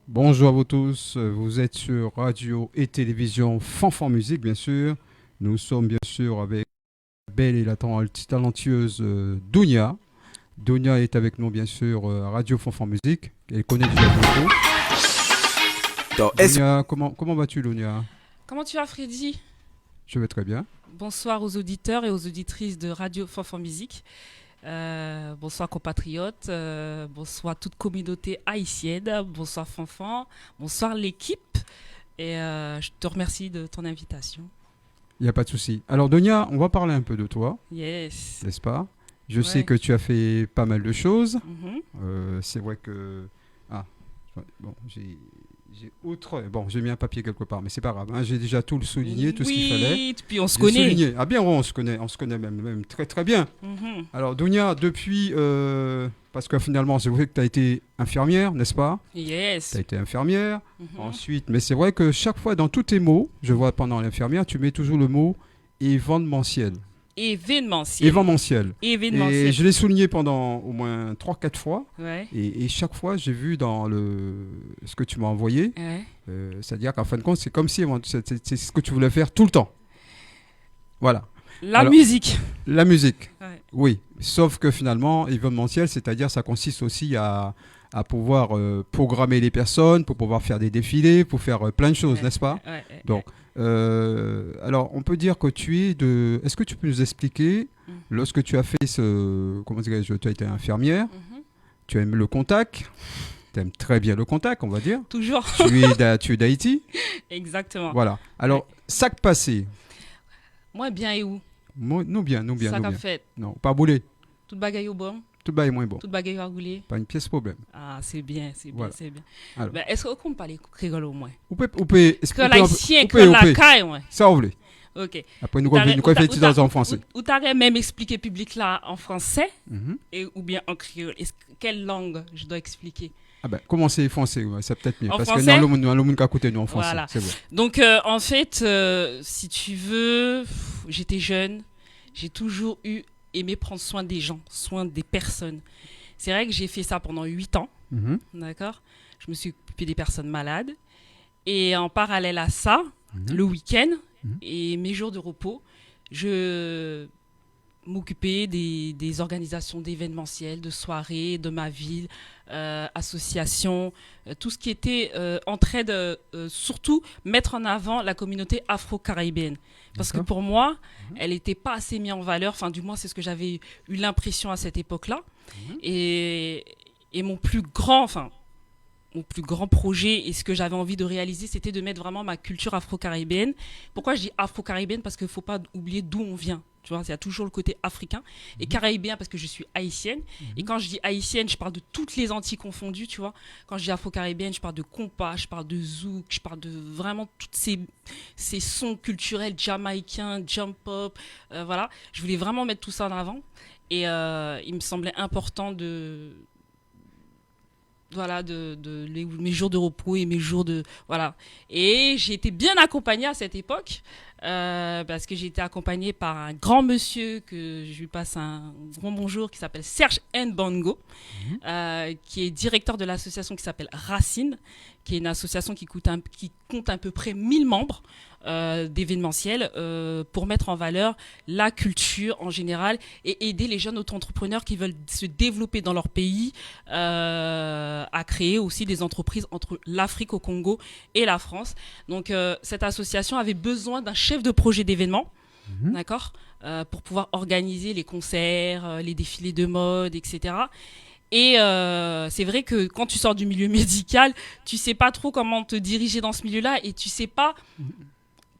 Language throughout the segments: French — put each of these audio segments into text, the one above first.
Bonjour à vous tous, vous êtes sur radio et télévision Fanfan Musique bien sûr. Nous sommes bien sûr avec la belle et la talentueuse Dounia. Dounia est avec nous bien sûr à Radio Fanfan Musique. Elle connaît déjà beaucoup. Dounia, comment vas-tu Dounia? Comment tu vas, Freddy? Je vais très bien. Bonsoir aux auditeurs et aux auditrices de Radio Fanfan Musique. Bonsoir compatriotes, bonsoir toute communauté haïtienne, bonsoir Fanfan, bonsoir l'équipe. Et je te remercie de ton invitation. Il n'y a pas de souci. Alors Dounia, on va parler un peu de toi, Yes. n'est-ce pas? Je sais Ouais. que tu as fait pas mal de choses. Mhm. C'est vrai que... Ah, bon, j'ai mis un papier quelque part, mais c'est pas grave, hein. J'ai déjà tout le souligné, tout ce qu'il fallait. Oui, puis on se J'ai connaît. souligné. Ah bien, ouais, on se connaît même très très bien. Mhm. Alors, Dounia, depuis... parce que finalement, c'est vrai que tu as été infirmière, n'est-ce pas? Yes. Tu as été infirmière. Mhm. Ensuite, mais c'est vrai que chaque fois, dans tous tes mots, je vois pendant l'infirmière, tu mets toujours le mot événementiel. Événementiel. Événementiel. Et Événementiel. je l'ai souligné pendant au moins 3-4 fois. Ouais. Et chaque fois, j'ai vu dans ce que tu m'as envoyé, Ouais. c'est-à-dire qu'en fin de compte, c'est comme si c'est ce que tu voulais faire tout le temps. Voilà. La Alors, musique. la musique, Ouais. oui. Sauf que finalement, événementiel, c'est-à-dire ça consiste aussi à pouvoir programmer les personnes, pour pouvoir faire des défilés, pour faire plein de choses, Ouais. n'est-ce pas? Ouais. Donc, alors, on peut dire que tu es de... Est-ce que tu peux nous expliquer, Mhm. lorsque tu as fait ce... Comment dirais-je? Tu as été infirmière, Mhm. tu aimes le contact, tu aimes très bien le contact, on va dire. Toujours. Tu es d'Haïti. Exactement. Voilà. Alors, sac passé. Moi, bien et où? Nous bien, nous bien, Ça nous qu'a bien. fait. Non, pas bouler. Toute bagaille au bon. Tout bas est moins bon. Toute bagaille à rouler. Pas une pièce problème. Ah, c'est bien, c'est bien, Voilà. c'est bien. Alors. Ben, est-ce qu'on peut parler créole au moins? Est-ce Que l'haïtien, que la caille, ouais. Ça, on voulait. Ok. Après, nous Ou t'arrêtes- revenons ou t'as- en français. Ou t'aurais même expliqué public là en français Mhm. ou bien en créole. Quelle langue je dois expliquer? Ah ben, commencez français, ouais, c'est peut-être mieux. En Parce français? que nous, le monde qui a écouté nous en français. Voilà. C'est bon. Donc, en fait, si tu veux, j'étais jeune, j'ai toujours aimé prendre soin des gens, soin des personnes. C'est vrai que j'ai fait ça pendant 8 ans, Mhm. d'accord? Je me suis occupée des personnes malades. Et en parallèle à ça, Mhm. le week-end Mhm. et mes jours de repos, je m'occupais des organisations d'événementiels, de soirées, de ma ville, associations, tout ce qui était entraide, surtout mettre en avant la communauté afro-caribéenne. Parce que D'accord. pour moi, elle n'était pas assez mise en valeur, enfin du moins c'est ce que j'avais eu l'impression à cette époque-là. Mhm. Et mon plus grand projet et ce que j'avais envie de réaliser, c'était de mettre vraiment ma culture afro-caribéenne. Pourquoi je dis afro-caribéenne? Parce qu'il ne faut pas oublier d'où on vient. Tu vois, il y a toujours le côté africain. Et caribéen parce que je suis haïtienne. Et quand je dis haïtienne, je parle de toutes les Antilles confondues, tu vois. Quand je dis afro-caribéenne, je parle de compas, je parle de zouk, je parle de vraiment toutes ces sons culturels jamaïcains, jump pop. Voilà. Je voulais vraiment mettre tout ça en avant. Et il me semblait important mes jours de repos et mes jours de voilà. Et j'ai été bien accompagnée à cette époque parce que j'ai été accompagnée par un grand monsieur que je lui passe un grand bonjour, qui s'appelle Serge Nbango, qui est directeur de l'association qui s'appelle Racine, qui est une association qui compte à peu près 1000 membres d'événementiel pour mettre en valeur la culture en général et aider les jeunes auto-entrepreneurs qui veulent se développer dans leur pays à créer aussi des entreprises entre l'Afrique au Congo et la France. Donc cette association avait besoin d'un chef de projet d'événement, Mhm. d'accord, pour pouvoir organiser les concerts, les défilés de mode, etc. Et c'est vrai que quand tu sors du milieu médical, tu sais pas trop comment te diriger dans ce milieu-là et tu sais pas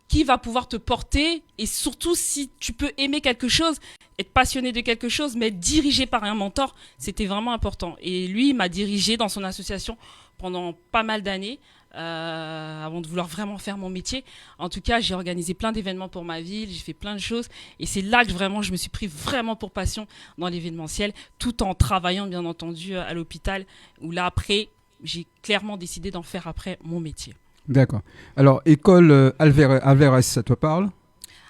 qui va pouvoir te porter et surtout si tu peux aimer quelque chose, être passionné de quelque chose, mais être dirigé par un mentor, c'était vraiment important. Et lui, il m'a dirigé dans son association pendant pas mal d'années avant de vouloir vraiment faire mon métier. En tout cas, j'ai organisé plein d'événements pour ma ville, j'ai fait plein de choses et c'est là que vraiment je me suis pris vraiment pour passion dans l'événementiel, tout en travaillant bien entendu à l'hôpital où là après, j'ai clairement décidé d'en faire après mon métier. D'accord. Alors, école Alvarez, ça te parle?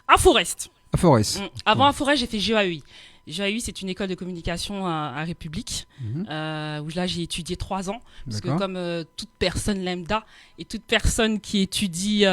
À Forest. À Forest. Avant Ouais. à Forest, j'ai fait GAEI. GAUI, c'est une école de communication à République, où là j'ai étudié 3 ans, parce que comme toute personne lambda et toute personne qui étudie,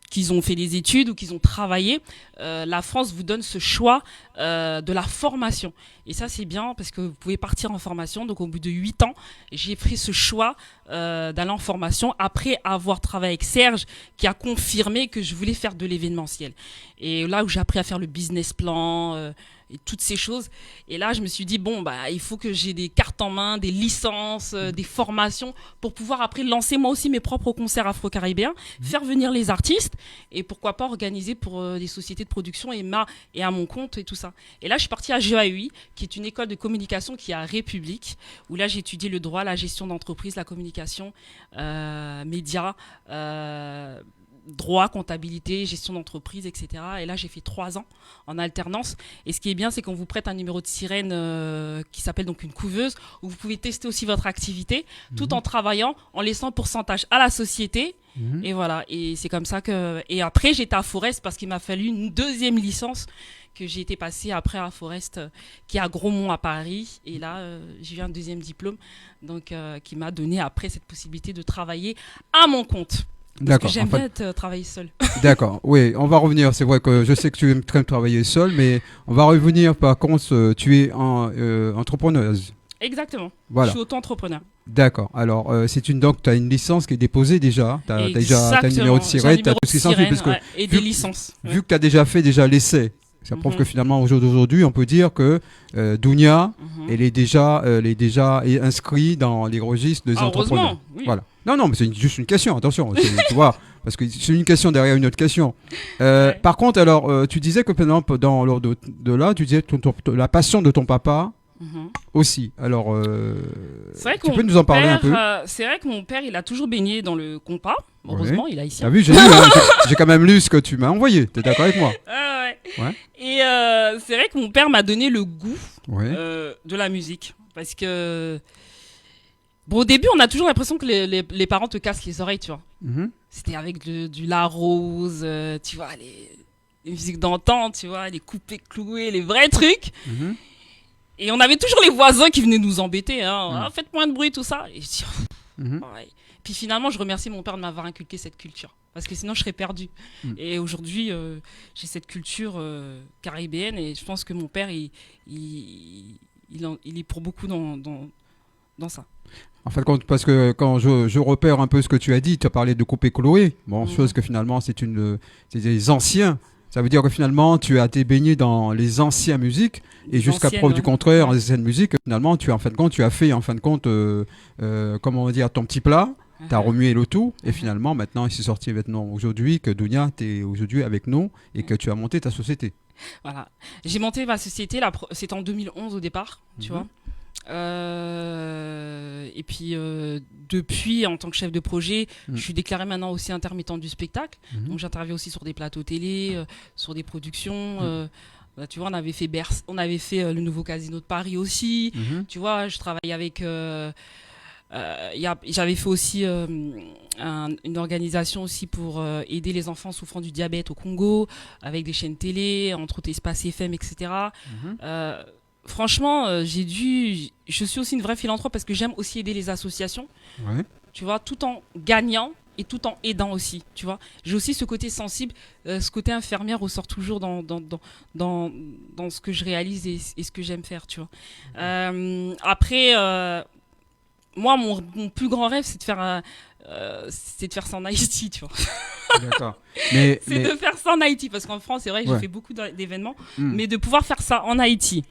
qu'ils ont fait des études ou qu'ils ont travaillé, la France vous donne ce choix de la formation. Et ça, c'est bien parce que vous pouvez partir en formation. Donc, au bout de 8 ans, j'ai pris ce choix d'aller en formation après avoir travaillé avec Serge qui a confirmé que je voulais faire de l'événementiel. Et là où j'ai appris à faire le business plan et toutes ces choses. Et là, je me suis dit, bon, bah, il faut que j'ai des cartes en main, des licences, des formations pour pouvoir après lancer moi aussi mes propres concerts afro-caribéens, faire venir les artistes et pourquoi pas organiser pour des sociétés de production et à mon compte et tout ça. Et là, je suis partie à GAUI, qui est une école de communication qui est à République, où là, j'ai étudié le droit, la gestion d'entreprise, la communication, médias, droit, comptabilité, gestion d'entreprise, etc. Et là, j'ai fait 3 ans en alternance. Et ce qui est bien, c'est qu'on vous prête un numéro de sirène qui s'appelle donc une couveuse, où vous pouvez tester aussi votre activité, tout en travaillant, en laissant un pourcentage à la société. Et voilà. Et c'est comme ça que... Et après, j'étais à Forest parce qu'il m'a fallu une 2e licence que j'ai été passée après à Forest, qui est à Grosmont à Paris. Et là, j'ai eu un 2e diplôme, donc qui m'a donné après cette possibilité de travailler à mon compte. Parce que j'aime bien travailler seul. D'accord, oui, on va revenir. C'est vrai que je sais que tu aimes très travailler seul, mais on va revenir. Par contre, tu es entrepreneuse. Exactement. Voilà. Je suis auto-entrepreneur. D'accord. Alors, donc, tu as une licence qui est déposée déjà. Tu as un numéro de sirène, tu as tout ce qui s'ensuit. Et des licences. Vu que tu as déjà fait l'essai, ça prouve que finalement, aujourd'hui, on peut dire que Dounia, elle est déjà inscrite dans les registres des entrepreneurs. Oui. Voilà. Non, mais c'est juste une question, attention. Tu vois, parce que c'est une question derrière une autre question. Par contre, alors, tu disais que lors de là, tu disais la passion de ton papa aussi. Alors, tu peux nous en parler un peu? C'est vrai que mon père, il a toujours baigné dans le compas. Heureusement, il a ici. T'as vu, j'ai lu, j'ai quand même lu ce que tu m'as envoyé. T'es d'accord avec moi? Ouais. Et c'est vrai que mon père m'a donné le goût de la musique. Parce que... Bon, au début, on a toujours l'impression que les parents te cassent les oreilles, tu vois. C'était avec du La Rose, tu vois, les musiques d'antan, tu vois, les coupés cloués, les vrais trucs. Et on avait toujours les voisins qui venaient nous embêter. Faites moins de bruit, tout ça. Et je dis, Puis finalement, je remercie mon père de m'avoir inculqué cette culture. Parce que sinon, je serais perdue. Et aujourd'hui, j'ai cette culture caribéenne. Et je pense que mon père, il est pour beaucoup dans ça. En fait, parce que quand je repère un peu ce que tu as dit, tu as parlé de coupé Chloé. Bon, chose que finalement, c'est des anciens. Ça veut dire que finalement, tu as été baigné dans les anciennes musiques et jusqu'à preuve du contraire, les anciennes musiques, finalement, tu as fait comment on va dire, ton petit plat. Tu as remué le tout et finalement, maintenant, il s'est sorti aujourd'hui que Dounia, tu es aujourd'hui avec nous et que tu as monté ta société. Voilà. J'ai monté ma société, c'était en 2011 au départ, tu vois. Et puis depuis, en tant que chef de projet, je suis déclarée maintenant aussi intermittente du spectacle. Donc j'interviens aussi sur des plateaux télé, sur des productions. Tu vois, on avait fait le nouveau Casino de Paris aussi. Tu vois, je travaille avec... j'avais fait aussi une organisation aussi pour aider les enfants souffrant du diabète au Congo, avec des chaînes télé, entre autres Espace FM, etc. Franchement, je suis aussi une vraie philanthrope parce que j'aime aussi aider les associations, tu vois, tout en gagnant et tout en aidant aussi, tu vois. J'ai aussi ce côté sensible, ce côté infirmière ressort toujours dans ce que je réalise et ce que j'aime faire, tu vois. Après, moi, mon plus grand rêve, c'est de faire ça en Haïti, tu vois. D'accord. De faire ça en Haïti, parce qu'en France, c'est vrai que j'ai fait beaucoup d'événements, mais de pouvoir faire ça en Haïti.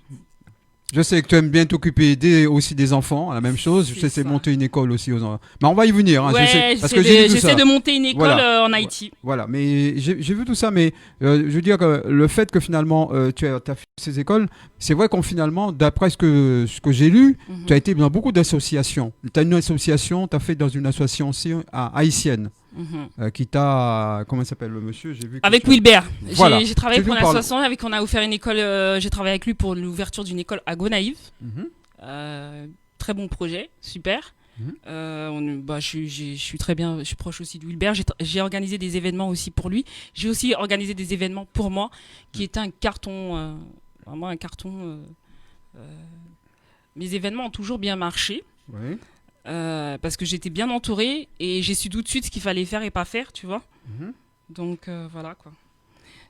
Je sais que tu aimes bien t'occuper aussi des enfants, la même chose. Je sais c'est monter une école aussi aux enfants. Mais on va y venir. Hein. J'essaie de monter une école en Haïti. Voilà, mais j'ai vu tout ça. Mais je veux dire que le fait que finalement tu as fait ces écoles, c'est vrai qu'on finalement, d'après ce que j'ai lu, tu as été dans beaucoup d'associations. Tu as une association, tu as fait dans une association aussi haïtienne. Qui t'a... Comment s'appelle le monsieur? Avec Wilbert. Voilà. J'ai travaillé pour une association avec on a offert une école. J'ai travaillé avec lui pour l'ouverture d'une école à Gonaïves. Très bon projet, super. Je suis très bien, je suis proche aussi de Wilbert. J'ai organisé des événements aussi pour lui. J'ai aussi organisé des événements pour moi, qui était un carton, vraiment un carton. Mes événements ont toujours bien marché. Oui. Parce que j'étais bien entourée et j'ai su tout de suite ce qu'il fallait faire et pas faire, tu vois. Donc voilà quoi.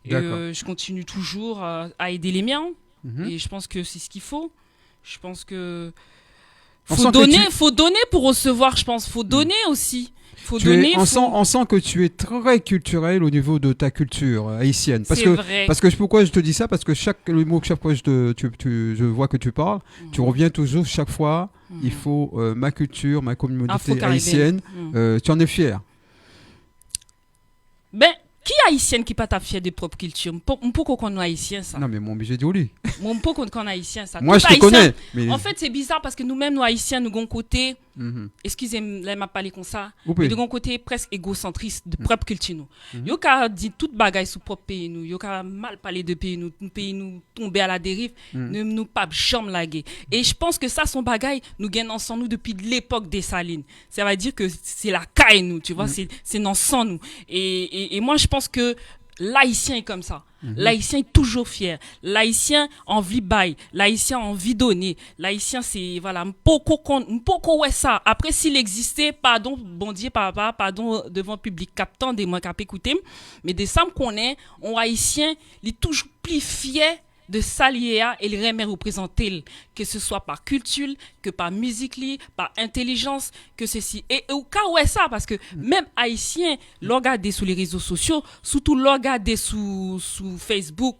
Et je continue toujours à aider les miens. Et je pense que c'est ce qu'il faut. Je pense que faut donner pour recevoir, je pense. Faut donner aussi. Faut donner. On sent que tu es très culturel au niveau de ta culture haïtienne. Vrai. Parce que pourquoi je te dis ça? Parce que chaque fois que je vois que tu parles, tu reviens toujours chaque fois. Il faut ma culture, ma communauté haïtienne. Tu en es fier? Ben, qui haïtienne qui pas ta fière de propre culture? Pourquoi qu'on est haïtien ça? Non mais mon obligé de dire pourquoi qu'on est haïtien ça? Moi je te connais. Mais... En fait c'est bizarre parce que nous-mêmes nous haïtiens nous avons côté, excusez-moi m'a parlé comme ça, mais nous avons côté presque égocentriste de propre culture nous. Yo ka dit toute bagaille sous propre pays nous, yo ka mal parler de pays nous tomber à la dérive, nous pas jamais laguer. Et je pense que ça son bagaille nous gagne ensemble nous depuis l'époque des Salines. Ça veut dire que c'est la caille nous, tu vois, c'est dans sang nous. Et moi je pense que l'haïtien est comme ça. L'haïtien est toujours fier. L'haïtien envie bail. L'haïtien envie donner. L'haïtien c'est voilà, m'poko ouais ça. Après s'il existait, pardon, bon Dieu papa, pardon devant le public captant des moi cap écouter, mais des ça me connaît, on haïtien, il est toujours plus fier de s'allier et le remet représenter, que ce soit par culture, que par musique, par intelligence, que ceci. Et au cas où est ça, parce que même haïtien, l'regarder sur les réseaux sociaux, surtout l'regarder sous Facebook,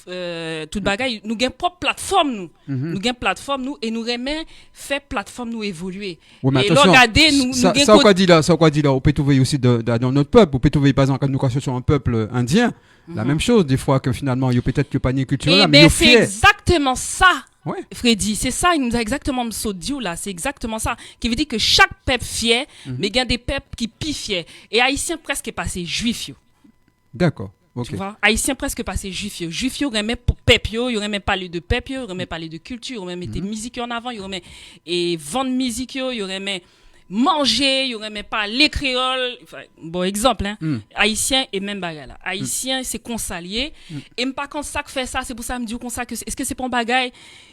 toute bagaille, nous gagne propre plateforme nous. Nous gagne plateforme nous et nous remet fait plateforme nous évoluer. Oui, mais et attention, l'regarder nous ça quoi dit là, on peut trouver aussi dans notre peuple, on peut trouver par exemple quand nous constituons un peuple indien. La même chose, des fois, que finalement, il y a peut-être que panier culturel là, mais il c'est exactement ça, ouais. Freddy. C'est ça, il nous a exactement dit là. C'est exactement ça. Qui veut dire que chaque peuple fier, mais il y a des peuples qui pis fiers. Et Haïtien presque passé juif. D'accord. Okay. Tu vois, Haïtien presque passé juif. Juif, il remet pour peuple, il remet parler de peuple, il remet parler de culture, il remet mettre musique en avant, il remet et vendre musique, il remet manger, il y aurait même pas les créoles, enfin, bon exemple haïtien et même bagarre là. Haïtien c'est consalier et pas quand ça fait ça, c'est pour ça me dit comme ça que est-ce que c'est pas un bagaille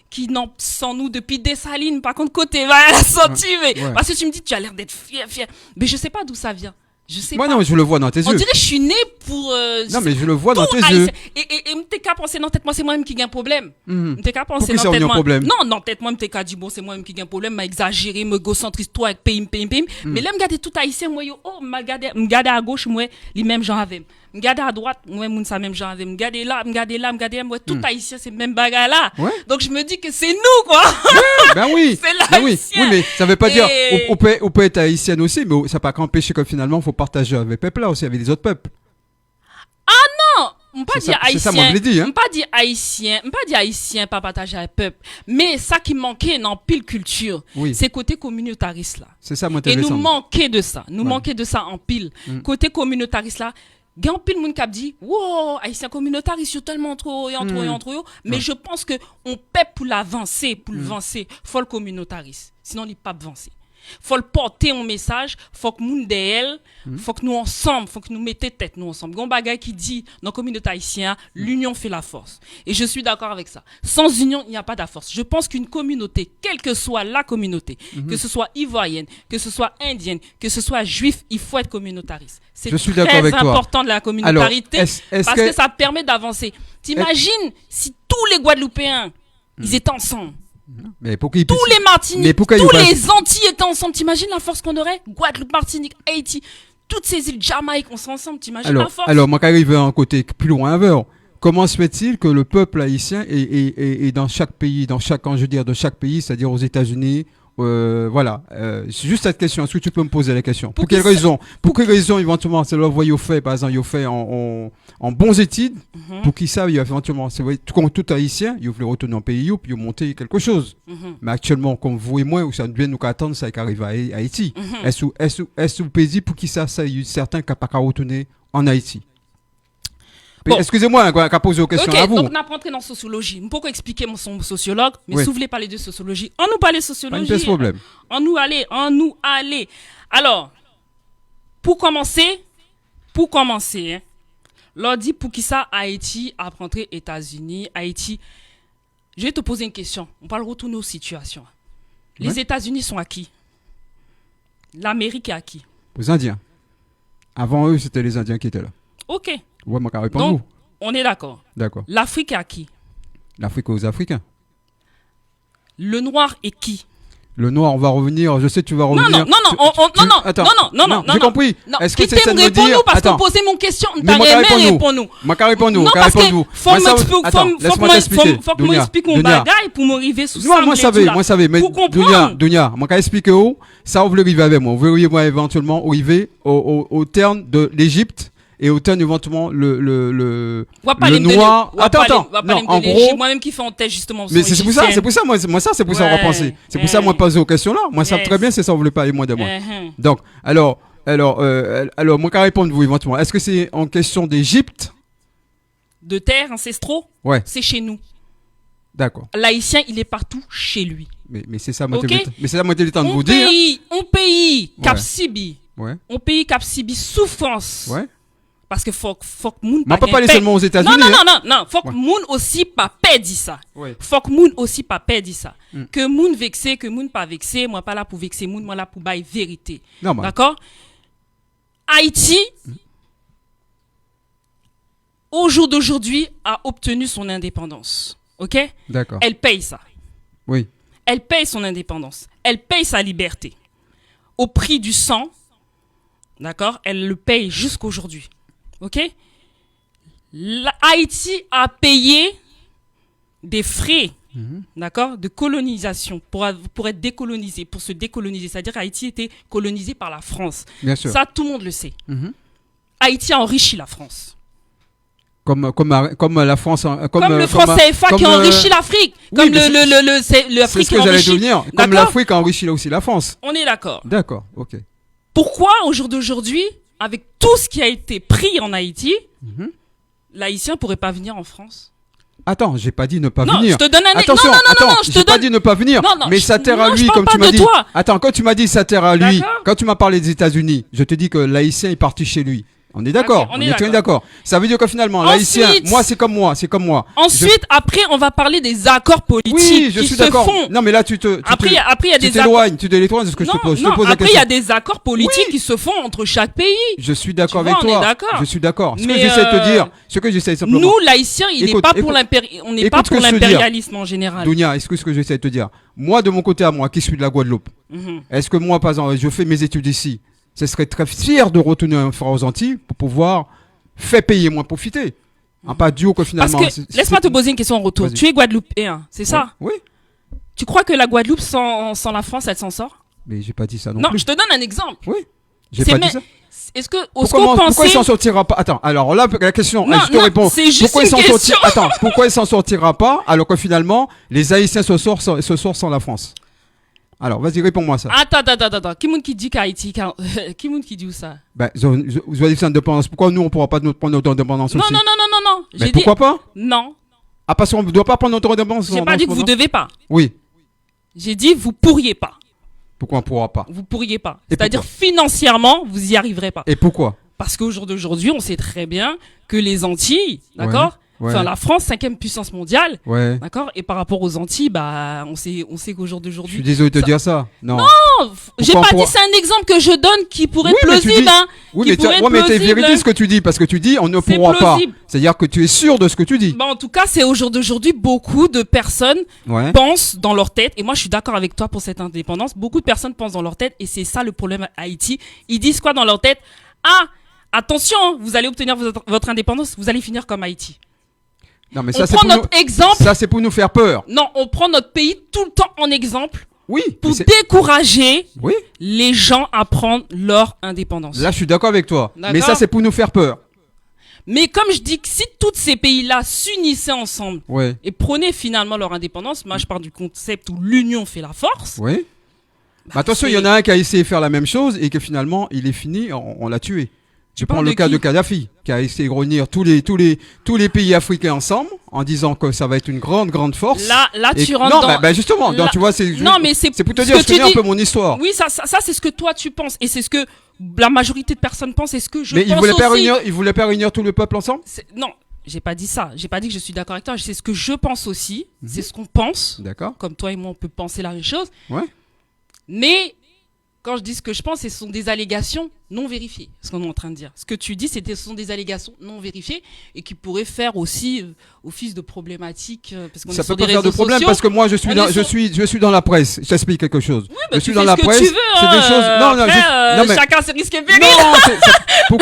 qui n'en sans nous depuis Dessalines par contre côté va à la sortie parce que tu me dis tu as l'air d'être fier mais je sais pas d'où ça vient. Je sais pas. Non, je le vois dans tes yeux. On dirait que je suis né pour. Non, mais je le vois dans tes yeux. Et m'te qu'à penser dans tête moi c'est moi-même qui gagne problème. M'te qu'à penser dans tête moi. Non, dans tête moi m'te qu'à dire bon c'est moi-même qui gagne problème, m'a exagéré, me gocentriste toi avec pays. Mais là m'garder tout haïtien moi yo m'garder à gauche moi les mêmes gens avec. M'garder à droite moi moun ça même gens avec. M'garder là moi tout haïtien c'est même bagarre là. Donc je me dis que c'est nous quoi. Ben oui. C'est oui, mais ça veut pas dire on peut être haïtienne aussi mais ça pas qu'empêcher que finalement faut partager avec peuple là aussi avec les autres peuples. Ah non, on pas dire haïtien. C'est ça moi je l'ai dit On pas dire haïtien pas partager avec peuple, mais ça qui manquait dans pile culture, c'est côté communautariste là. C'est ça moi et nous manquait de ça. Nous manquait de ça en pile. Côté communautariste là, gan pile moun k'ap dit wow haïtien communautariste yo tellement trop mais je pense que on paie pour l'avancer pour le avancer faut le communautariste sinon il pas avancer faut le porter un message faut que moun d'elle faut que nous ensemble faut que nous mettons tête nous ensemble gon bagay qui dit dans la communauté haïtienne l'union fait la force et je suis d'accord avec ça sans union il n'y a pas de force je pense qu'une communauté quelle que soit la communauté que ce soit ivoirienne que ce soit indienne que ce soit juif il faut être communautariste c'est très important de la communautarité. Alors, parce que ça permet d'avancer t'imagines si tous les Guadeloupéens ils étaient ensemble. Mais tous les Martiniques, tous les Antilles étaient ensemble. T'imagines la force qu'on aurait? Guadeloupe, Martinique, Haïti, toutes ces îles Jamaïque, on serait ensemble. T'imagines la force? Alors, moi, j'arrive à un côté plus loin vers. Comment se fait-il que le peuple haïtien est dans chaque pays, dans chaque pays, c'est-à-dire aux États-Unis, voilà. C'est juste cette question. Est-ce que tu peux me poser la question? Pour quelle raison? Pour quelle raison éventuellement c'est leur voyou fait, par exemple, ils fait en bons études, pour qu'ils savent éventuellement, c'est vrai, tout haïtien, ils veulent retourner en pays, puis ils monter quelque chose. Mais actuellement, comme vous et moi, ça vient nous attendre, ça arrive à Haïti. Est-ce que vous pouvez dire pour qu'ils savent ça, il y a certains qui n'ont pas qu'à retourner en Haïti? Bon. Excusez-moi, qu'a posé aux questions à Ok, vous. donc on a rentré dans la sociologie. Pourquoi expliquer mon son sociologue, mais Oui. si vous voulez parler de sociologie, on nous parle de Pas sociologie. une pièce problème. On nous allait. Alors, pour commencer, hein, l'on dit pour qui ça Haïti a rentré États-Unis, Haïti. Je vais te poser une question. On parle retourner aux situations. Les Ouais. États-Unis sont à qui? L'Amérique est à qui? Aux Indiens. Avant eux, c'était les Indiens qui étaient là. Ok. Ouais, moi, qu'à répondre Donc, vous. on est d'accord. D'accord. L'Afrique est à qui? L'Afrique aux Africains. Le noir est qui? Le noir, on va revenir. Je sais que tu vas revenir. Non, Attends. J'ai non. compris. Non, Est-ce que qui c'est ça t'aime de me dire. répondre parce qu'on Attends. posait mon question. Mais T'as moi, aimé réponds-nous. répondre. Moi, qu'à répondre. Non, parce que faut Moi, ça- m'expliquer, Attends, laisse-moi t'expliquer. faut que Dunia, m'explique mon Dunia. bagage pour m'arriver sous ça. Moi, savais. Mais Pour comprendre. Dunia, moi, qu'à expliquer où, ça, on veut arriver avec moi. On veut arriver éventuellement arriver au terme de l'Égypte et au terme éventuellement le noir. Attends. Non, en gros. Moi-même qui fais en tête justement. Mais c'est pour ça, c'est pour ça, moi, c'est pour ça, on va Ouais, penser. C'est pour ça, moi, poser aux questions là. Moi, ça Yes. très bien, c'est ça, on voulait parler, moi, de moi. Uh-huh. Donc, alors, moi, qu'à répondre, vous, éventuellement. Est-ce que c'est en question d'Égypte? De terres ancestraux, Ouais, c'est chez nous. d'accord. L'haïtien, il est partout chez lui. Mais c'est ça, moi, Ok. mais c'est ça, moi, le temps de On vous dire. pays, Ouais. Cap Sibi. Ouais, On pays Cap Sibi souffrance. ouais. Parce que faut que moun Mais on peut gain pas aller paix. seulement aux États-Unis. Non. Faut que Ouais. moun aussi pas perdre ça. Ouais. Faut que moun aussi pas perdre ça. Mm. Que moun vexé, que moun pas vexé, moi pas là pour vexer moun, moi là pour bailler vérité. Normal. D'accord? Haïti, au jour d'aujourd'hui, a obtenu son indépendance. OK? D'accord. Elle paye ça. Oui. Elle paye son indépendance. Elle paye sa liberté. Au prix du sang, d'accord? Elle le paye jusqu'aujourd'hui. OK? Haïti a payé des frais, d'accord, de colonisation pour être décolonisé, pour se décoloniser. C'est-à-dire Haïti était colonisé par la France. Bien sûr. Ça, tout le monde le sait. Mhm. Haïti a enrichi la France. Comme la France. Comme le franc CFA qui a enrichi l'Afrique. Comme mais l'Afrique C'est qui ce que j'allais enrichit. devenir. Comme D'accord? l'Afrique a enrichi là aussi la France. On est d'accord. D'accord, ok. Pourquoi, au jour d'aujourd'hui, avec tout ce qui a été pris en Haïti, Mhm. l'Haïtien pourrait pas venir en France? Attends, j'ai pas dit ne pas Non, venir. je te donne un Attention, non, attends, je j'ai te pas donne. dit ne pas venir. Non, mais ça terre à non, lui, je parle comme pas tu m'as de dit. toi. Attends, quand tu m'as dit ça terre à lui, D'accord. quand tu m'as parlé des États-Unis, je te dis que l'haïtien est parti chez lui. On est d'accord. Ok, on on est est très d'accord. Ça veut dire que finalement, l'haïtien, Ensuite- moi, c'est comme moi. Ensuite, après, on va parler des accords politiques Oui, je qui suis se d'accord. font. Non, mais là, tu Après, il y a des accords. tu t'éloignes de ce que je te pose. Je te Non, pose la après, il y question. a des accords politiques qui se font entre chaque pays. Je suis d'accord Tu avec vois, on toi. est d'accord. Je suis d'accord. Ce que Mais, j'essaie de te dire, ce que j'essaie simplement. Nous, l'haïtien, on n'est Écoute, pas pour écoute, l'impérialisme en général. Dounia, est-ce que ce que j'essaie de te dire, moi, de mon côté à moi, qui suis de la Guadeloupe, Mhm. est-ce que moi, par exemple, je fais mes études ici, ce serait très fier de retourner un frère aux Antilles pour pouvoir faire payer moins profiter. Pas du haut que Parce finalement. que, laisse-moi te poser une question en retour. Vas-y. Tu es Guadeloupéen, c'est ça? Oui. Tu crois que la Guadeloupe, sans la France, elle s'en sort? Mais j'ai pas dit ça non, Non, plus. je te donne un exemple. Oui. J'ai C'est pas dit mais- ça. Est-ce que, Pourquoi il s'en sortira pas? Attends, alors là, la question, Non, je te non, réponds. c'est juste Pourquoi une il s'en question. Attends, pourquoi il s'en sortira pas alors que finalement, les Haïtiens se sortent sans la France? Alors, vas-y, réponds-moi ça. Attends. Qui monde qui dit qu'Haïti, qui monde qui dit où ça? Ben, vous avez dit indépendance. Pourquoi nous, on pourra pas prendre notre indépendance Non, aussi? non. Mais J'ai dit, pourquoi pas? non. Ah, parce qu'on ne doit pas prendre notre indépendance. J'ai pas dit que vous devez pas. Oui. J'ai dit, vous pourriez pas. Pourquoi on ne pourra pas? Vous pourriez pas. Et C'est-à-dire, financièrement, vous y arriverez pas. Et pourquoi? Parce qu'au jour d'aujourd'hui, on sait très bien que les Antilles, d'accord? Ouais. Enfin, la France, 5e puissance mondiale, Ouais. d'accord? Et par rapport aux Antilles, bah, on sait qu'au jour Je d'aujourd'hui. suis désolé de te Ça- dire ça. Non. Non, j'ai Pourquoi pas on dit, pourra- c'est un exemple que je donne qui pourrait Oui, être mais tu plausible, dis- hein. Oui, qui mais pourrait être c'est plausible. vérité ce que tu dis parce que tu dis on ne C'est pourra pas. plausible. C'est-à-dire que tu es sûr de ce que tu dis. Bah, en tout cas, c'est au jour d'aujourd'hui, beaucoup de personnes Ouais. pensent dans leur tête, et moi je suis d'accord avec toi pour cette indépendance, beaucoup de personnes pensent dans leur tête, et c'est ça le problème à Haïti. Ils disent quoi dans leur tête? Ah, attention, vous allez obtenir votre indépendance, vous allez finir comme Haïti. Non, mais On ça c'est prend pour notre nous... exemple, ça c'est pour nous faire peur. non, on prend notre pays tout le temps en exemple Oui. pour mais c'est- décourager Oui. les gens à prendre leur indépendance. Là, je suis d'accord avec toi. D'accord. Mais ça c'est pour nous faire peur. Mais comme je dis que si tous ces pays-là s'unissaient ensemble Ouais. et prenaient finalement leur indépendance, moi je pars du concept où l'union fait la force. Oui. bah, Mais attention, il y en a un qui a essayé de faire la même chose et que finalement il est fini, on l'a tué. Je prends le cas de Kadhafi, qui a essayé de réunir tous les pays africains ensemble, en disant que ça va être une grande force. Là, tu rentres non, dans... bah, justement, donc, tu vois, c'est pour te dire, je connais un peu mon histoire. Oui, ça c'est ce que toi tu penses, et c'est ce que la majorité de personnes pensent, et ce que je pense aussi. Mais il voulait pas réunir tout le peuple ensemble? Non, j'ai pas dit ça. J'ai pas dit que je suis d'accord avec toi. C'est ce que je pense aussi. C'est ce qu'on pense. D'accord. Comme toi et moi, on peut penser la même chose. Ouais. Mais quand je dis ce que je pense, ce sont des allégations non vérifiées. Ce qu'on est en train de dire. Ce que tu dis, ce sont des allégations non vérifiées et qui pourraient faire aussi office de problématique. Parce qu'on ça est peut sur pas faire de problème sociaux. parce que moi, je suis dans la presse. Je t'explique quelque chose. Oui, je suis dans la presse. Tu veux, c'est des choses. Non, mais chacun ses risques et périls. Non,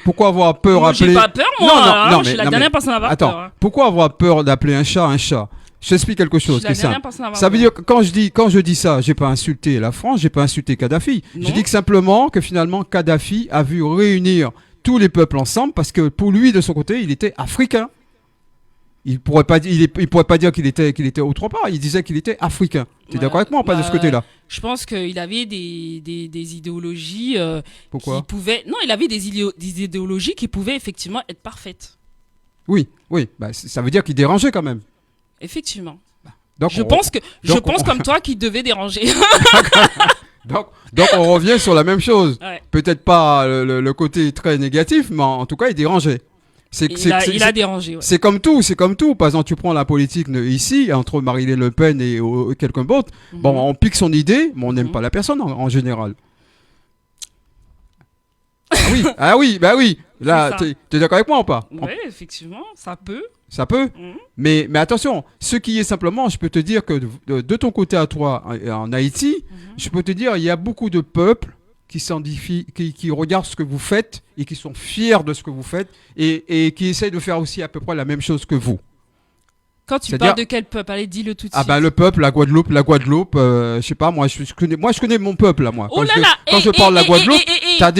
pourquoi avoir peur d'appeler? J'ai pas peur, moi. Non, je suis la dernière personne à avoir peur. Attends, pourquoi avoir peur d'appeler un chat un chat? Je t'explique quelque chose qui est simple. Ça veut dire que quand je dis ça, j'ai pas insulté la France, j'ai pas insulté Kadhafi. J'ai dit que simplement que finalement Kadhafi a vu réunir tous les peuples ensemble parce que pour lui de son côté, il était africain. Il pourrait pas dire qu'il était autre part. Il disait qu'il était africain. Tu es d'accord avec moi ou pas de ce côté-là? Je pense qu'il avait des idéologies. Pourquoi? Il avait des idéologies qui pouvaient effectivement être parfaites. Oui. Bah, ça veut dire qu'il dérangeait quand même. Effectivement. Donc, je pense comme toi qu'il devait déranger. donc on revient sur la même chose. Ouais. Peut-être pas le côté très négatif, mais en tout cas il dérangeait. Il a dérangé. Ouais. C'est comme tout. Par exemple, tu prends la politique ici entre Marine Le Pen et quelqu'un d'autre. Bon, on pique son idée, mais on n'aime pas la personne en général. Ah oui. Là, t'es d'accord avec moi ou pas? Oui, effectivement, ça peut. Ça peut. Mais attention, ce qui est simplement, je peux te dire que de ton côté à toi, en Haïti, je peux te dire, il y a beaucoup de peuples qui regardent ce que vous faites et qui sont fiers de ce que vous faites et qui essayent de faire aussi à peu près la même chose que vous. Quand tu parles de quel peuple? Allez, dis-le tout de suite. Ah bah le peuple, la Guadeloupe, je sais pas, moi je connais mon peuple là, moi. Quand je parle de la Guadeloupe, t'as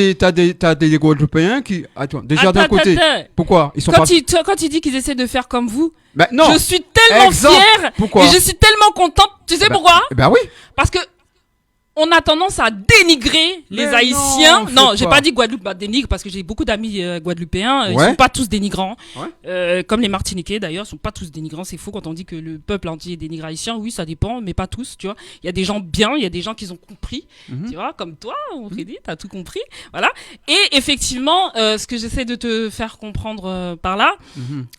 des Guadeloupéens qui... Attends, déjà d'un côté. Pourquoi ils sont quand il dit qu'ils essaient de faire comme vous, bah, non. Je suis tellement fière pourquoi? Et je suis tellement contente. Tu sais pourquoi? Bah oui. Parce que on a tendance à dénigrer les Haïtiens. Non, j'ai pas dit Guadeloupe dénigre parce que j'ai beaucoup d'amis guadeloupéens. Ils sont pas tous dénigrants. Comme les Martiniquais d'ailleurs, ils sont pas tous dénigrants. C'est faux quand on dit que le peuple entier dénigre haïtien. Oui, ça dépend, mais pas tous. Tu vois, il y a des gens bien, il y a des gens qui ont compris. Tu vois, comme toi, Freddy, t'as tout compris. Voilà. Et effectivement, ce que j'essaie de te faire comprendre par là,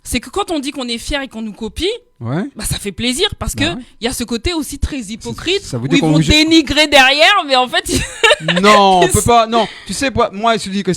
c'est que quand on dit qu'on est fier et qu'on nous copie. Ouais. Bah ça fait plaisir parce que il y a ce côté aussi très hypocrite où ils vont dénigrer derrière, mais en fait non, on peut pas. Non, tu sais moi je dis que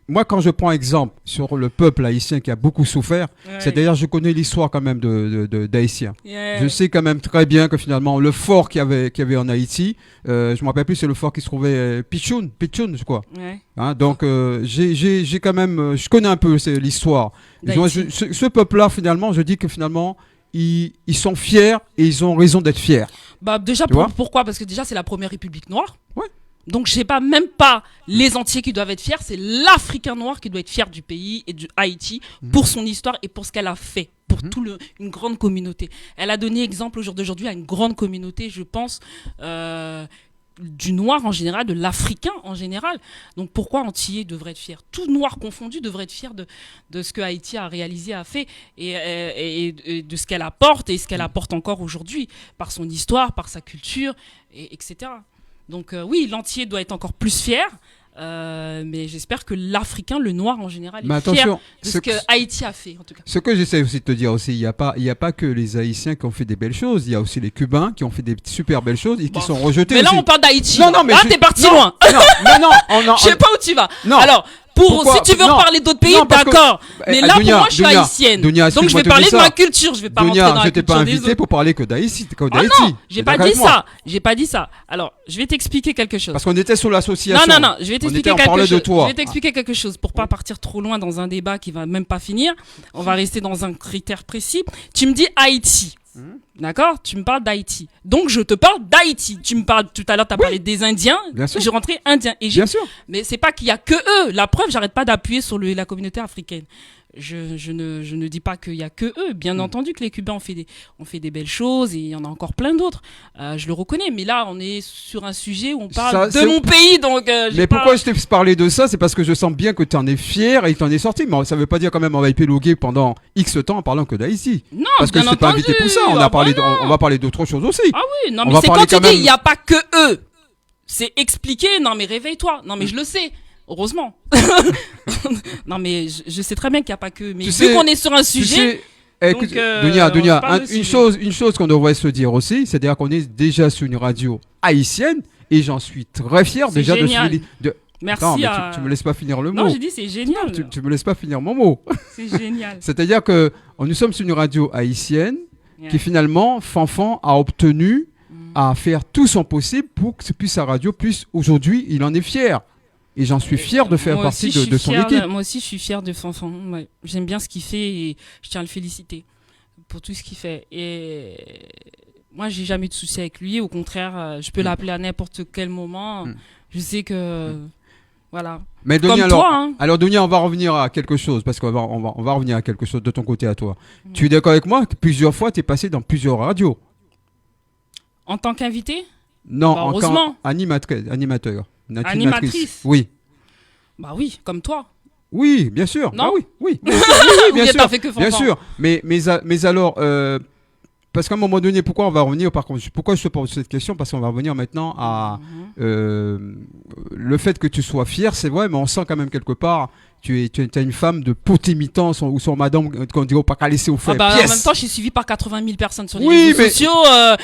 moi quand je prends exemple sur le peuple haïtien qui a beaucoup souffert, c'est d'ailleurs je connais l'histoire quand même d'Haïtiens. Je sais quand même très bien que finalement le fort qu'il y avait en Haïti, je me rappelle plus, c'est le fort qui se trouvait Pichoun je crois. Ouais. Hein, donc j'ai quand même je connais un peu l'histoire. Ce peuple-là finalement, je dis que finalement ils sont fiers et ils ont raison d'être fiers. Bah déjà pourquoi? Parce que déjà c'est la première république noire. Ouais. Donc je sais pas, même pas les entiers qui doivent être fiers, c'est l'Africain noir qui doit être fier du pays et du Haïti pour son histoire et pour ce qu'elle a fait pour une grande communauté. Elle a donné exemple au jour d'aujourd'hui à une grande communauté, je pense. Du noir en général, de l'Africain en général. Donc pourquoi Antillais devrait être fier? Tout noir confondu devrait être fier de ce que Haïti a réalisé, a fait et de ce qu'elle apporte et ce qu'elle apporte encore aujourd'hui par son histoire, par sa culture, etc. Donc oui, l'Antillais doit être encore plus fier. Mais j'espère que l'Africain, le noir en général, est fier de ce que Haïti a fait, en tout cas. Ce que j'essaie aussi de te dire aussi, il y a pas que les Haïtiens qui ont fait des belles choses, il y a aussi les Cubains qui ont fait des super belles choses et qui sont rejetés. Mais là, aussi. on parle d'Haïti. Non, mais t'es parti loin. Non, je sais pas où tu vas. Non. Alors, si tu veux reparler d'autres pays, d'accord. Mais là, pour moi, je suis haïtienne. Donc, je vais parler de ma culture. Je vais pas rentrer dans la culture des autres. Je t'ai pas invité pour parler que d'Haïti. Non, j'ai pas dit ça. J'ai pas dit ça. Alors, je vais t'expliquer quelque chose. Parce qu'on était sur l'association. Non, je vais t'expliquer quelque chose. Je vais t'expliquer quelque chose pour pas partir trop loin dans un débat qui va même pas finir. On va rester dans un critère précis. Tu me dis Haïti. D'accord? Tu me parles d'Haïti. Donc, je te parle d'Haïti. Tu me parles, tout à l'heure, tu as parlé des Indiens. Bien sûr. J'ai rentré Indien. Bien sûr. Mais c'est pas qu'il y a que eux. La preuve, j'arrête pas d'appuyer sur la communauté africaine. je ne dis pas qu'il y a que eux. Bien entendu que les Cubains ont fait des belles choses et il y en a encore plein d'autres. Je le reconnais. Mais là, on est sur un sujet où on parle de mon pays. Donc, mais pourquoi je t'ai parlé de ça? C'est parce que je sens bien que tu en es fier et que tu en es sorti. Mais ça veut pas dire quand même on va épiloguer pendant X temps en parlant que d'Haïti. Non, parce que je t'ai pas invité pour ça. On va parler d'autres choses aussi. Ah oui, non, mais c'est quand tu dis il n'y a pas que eux. C'est expliqué. Non, mais réveille-toi. Non, mais je le sais. Heureusement. Non, mais je sais très bien qu'il n'y a pas que. Mais vu qu'on est sur un sujet. Écoute, Dunia, une chose qu'on devrait se dire aussi, c'est-à-dire qu'on est déjà sur une radio haïtienne et j'en suis très fier déjà de. Merci. Non, mais tu me laisses pas finir le mot. Non, j'ai dit c'est génial. Tu me laisses pas finir mon mot. C'est génial. C'est-à-dire que nous sommes sur une radio haïtienne qui finalement, Fanfan a obtenu à faire tout son possible pour que sa radio puisse aujourd'hui, il en est fier. Et j'en suis fier de faire partie de son équipe. Moi aussi, je suis fier de Fanfan. Ouais. J'aime bien ce qu'il fait et je tiens à le féliciter pour tout ce qu'il fait. Et moi, j'ai jamais eu de souci avec lui. Au contraire, je peux l'appeler à n'importe quel moment. Je sais que... Voilà. Mais Dunia, alors Dunia, on va revenir à quelque chose, parce qu'on va revenir à quelque chose de ton côté à toi. Tu es d'accord avec moi que plusieurs fois, tu es passé dans plusieurs radios? En tant qu'invité? Non, en tant qu'animateur. Animatrice? Oui. Bah oui, comme toi. Oui, bien sûr. Non, oui, bien sûr. Bien sûr. Fait que bien sûr. Mais alors, parce qu'à un moment donné, pourquoi on va revenir, par contre, pourquoi je te pose cette question? Parce qu'on va revenir maintenant à le fait que tu sois fier, c'est vrai, mais on sent quand même quelque part, tu es une femme de potémitant, ou son madame, qu'on dirait pas qu'à laisser au fait. En même temps, je suis suivi par 80 000 personnes sur les réseaux sociaux.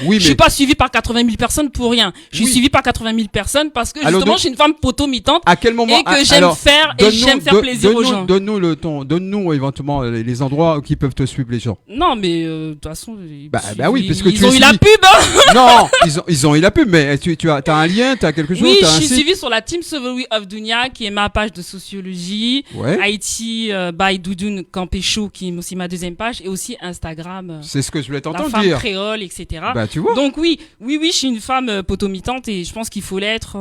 Je suis pas suivi par 80 000 personnes pour rien. Je suis suivi par 80 000 personnes parce que justement, je suis une femme potomitante. À quel moment? Et que j'aime faire plaisir aux gens. Donne-nous éventuellement les endroits qui peuvent te suivre les gens. Non, mais de toute façon, oui, parce que ils ont eu la pub. Non, ils ont eu la pub, mais tu as un lien, tu as quelque chose. Oui, je suis suivi sur la Team Sauvery of Dunia, qui est ma page de sociologie. Ouais. Haïti by Doudoune Campéchou, qui est aussi ma deuxième page, et aussi Instagram. C'est ce que je voulais t'entendre dire. La femme créole, etc. Bah, tu vois. Donc oui, je suis une femme potomitante et je pense qu'il faut l'être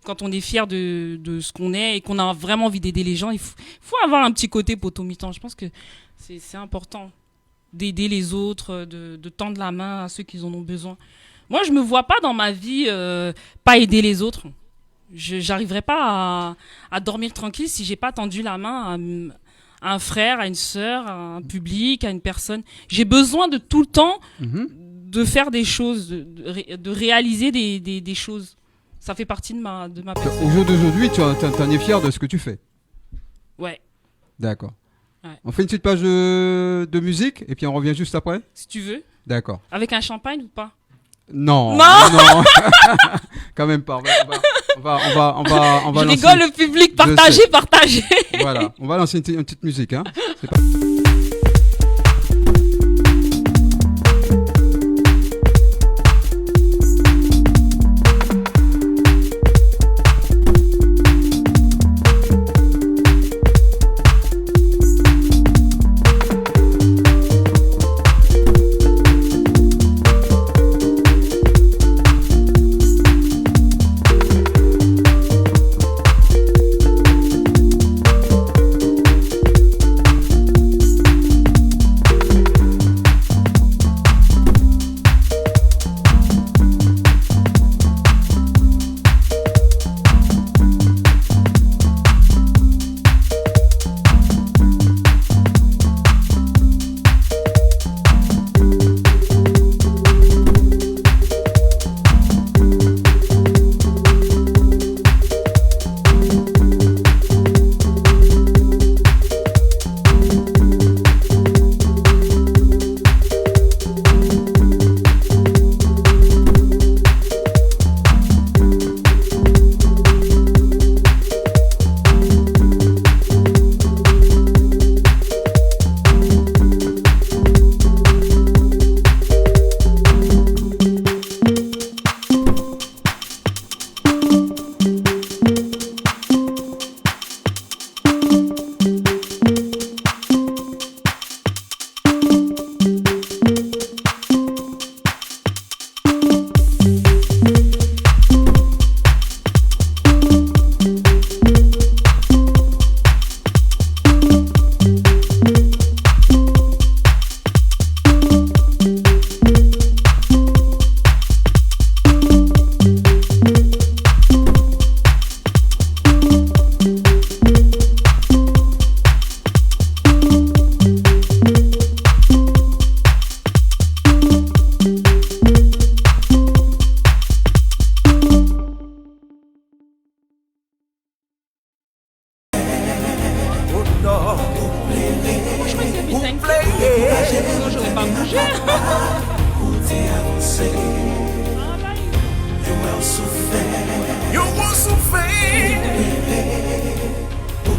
quand on est fier de ce qu'on est et qu'on a vraiment envie d'aider les gens. Il faut avoir un petit côté potomitant. Je pense que c'est important d'aider les autres, de tendre la main à ceux qui en ont besoin. Moi, je me vois pas dans ma vie pas aider les autres. J'arriverai pas à dormir tranquille si j'ai pas tendu la main à un frère, à une sœur, à un public, à une personne. J'ai besoin de tout le temps de faire des choses, de réaliser des choses. Ça fait partie de ma personne. Au jour d'aujourd'hui, tu en es fier de ce que tu fais? Ouais. D'accord. Ouais. On fait une petite page de musique et puis on revient juste après? Si tu veux. D'accord. Avec un champagne ou pas? Non. Quand même pas. On va Je rigole, le public, partagez. Voilà, on va lancer une petite musique, hein. C'est pas...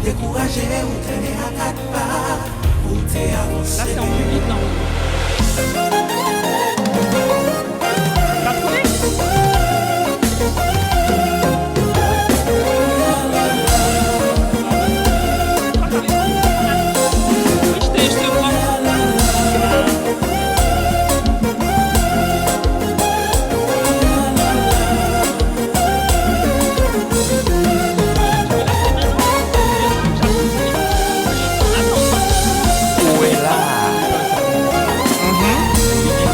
Là, c'est en public, non? T'as trouvé? Oui, je te vois.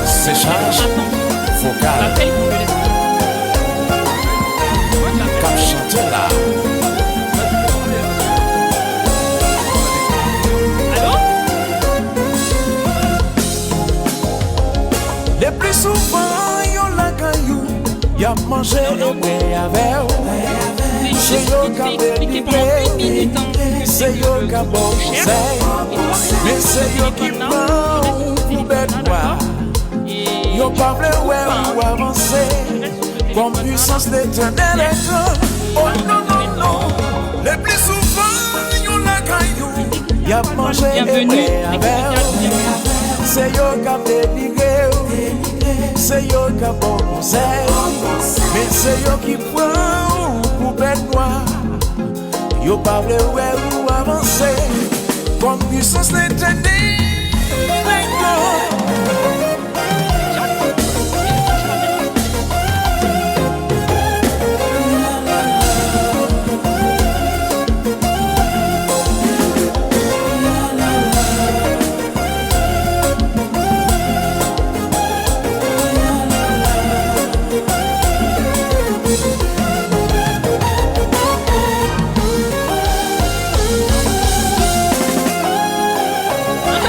Séchage vocal. Après, il faut me laisser. Cap chanter là. Allô? Le plus souvent, yon la caillou, y'a mangé et bé avec. C'est yo qui expliqué pendant 1 minute. c'est yo qui a bon conseil. Mais c'est yo qui prend pour bête noire. Yo pas vle ouais ou avancer. Comme puissance l'éternel est grand. Oh non, non, non. Le plus souvent, yon la caillou, y'a mangé et Bienvenue. bé avec. C'est yo qui a délivré. C'est yo qui a bon conseil. Mais c'est yo qui prend pour bête noire. Yo pas vle ouais ou avancer. Comme puissance l'éternel est grand.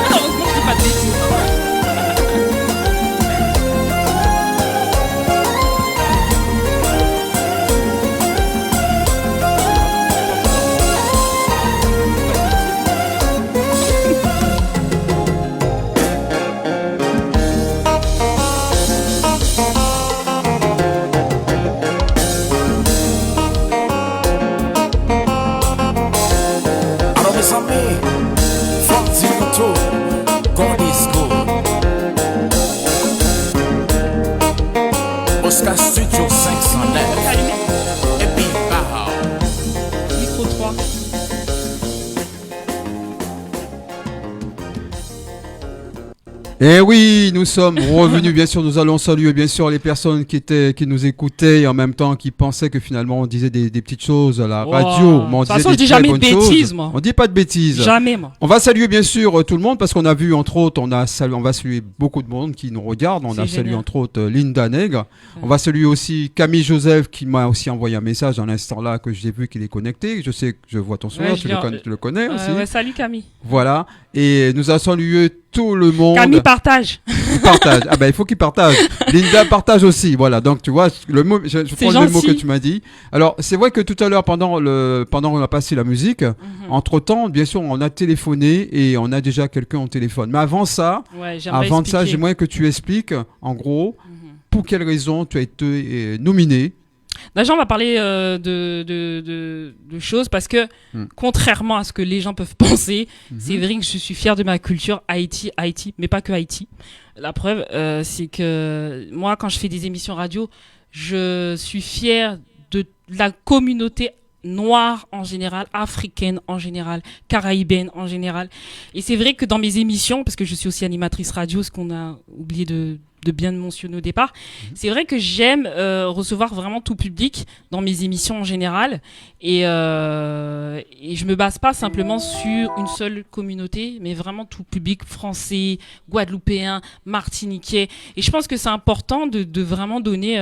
Heureusement que je dis pas de bêtises. Alors mes amis, faut dire tout, qu'on disco. Oscar Studio 509, Allumé. et puis bah. Micro 3. Et oui, nous sommes revenus. Bien sûr, nous allons saluer bien sûr les personnes qui nous écoutaient et en même temps qui pensaient que finalement on disait des petites choses à la Wow. radio. Mais on De toute disait façon, des je dis très jamais de bonnes bêtises, choses. moi. On dit pas de bêtises. Jamais, moi. On va saluer bien sûr tout le monde parce qu'on a vu entre autres, on va saluer beaucoup de monde qui nous regarde. On C'est a salué génial. entre autres Linda Nègre. On va saluer aussi Camille Joseph qui m'a aussi envoyé un message à l'instant là que j'ai vu qu'il est connecté. Je sais que je vois ton sourire, Ouais, tu le connais aussi. Ouais, salut Camille. Voilà. Et nous allons saluer tout le monde. Camille partage. Qui partage. Ah ben il faut qu'il partage. Linda partage aussi. Voilà. Donc tu vois le mot. Je prends le même mot que gentil. tu m'as dit. Alors c'est vrai que tout à l'heure pendant qu'on a passé la musique, entre temps bien sûr on a téléphoné et on a déjà quelqu'un au téléphone. Mais avant ça, Ouais, j'aimerais avant de ça, expliquer. j'aimerais que tu expliques en gros pour quelles raisons tu as été nominé. Déjà, on va parler de choses parce que, contrairement à ce que les gens peuvent penser, c'est vrai que je suis fier de ma culture Haïti, mais pas que Haïti. La preuve, c'est que moi, quand je fais des émissions radio, je suis fier de la communauté noire en général, africaine en général, caraïbaine en général. Et c'est vrai que dans mes émissions, parce que je suis aussi animatrice radio, ce qu'on a oublié de bien mentionner au départ, c'est vrai que j'aime recevoir vraiment tout public dans mes émissions en général et je me base pas simplement sur une seule communauté, mais vraiment tout public français, guadeloupéen, martiniquais. Et je pense que c'est important de vraiment donner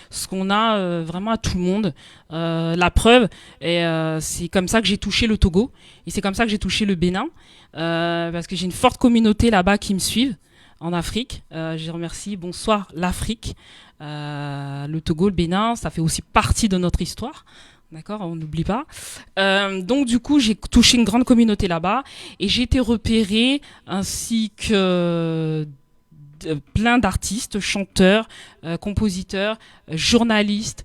ce qu'on a vraiment à tout le monde. La preuve, et c'est comme ça que j'ai touché le Togo et c'est comme ça que j'ai touché le Bénin parce que j'ai une forte communauté là-bas qui me suivent en Afrique. Je remercie. Bonsoir l'Afrique, le Togo, le Bénin, ça fait aussi partie de notre histoire. D'accord, on n'oublie pas. Donc du coup, j'ai touché une grande communauté là-bas et j'ai été repérée ainsi que plein d'artistes, chanteurs, compositeurs, journalistes,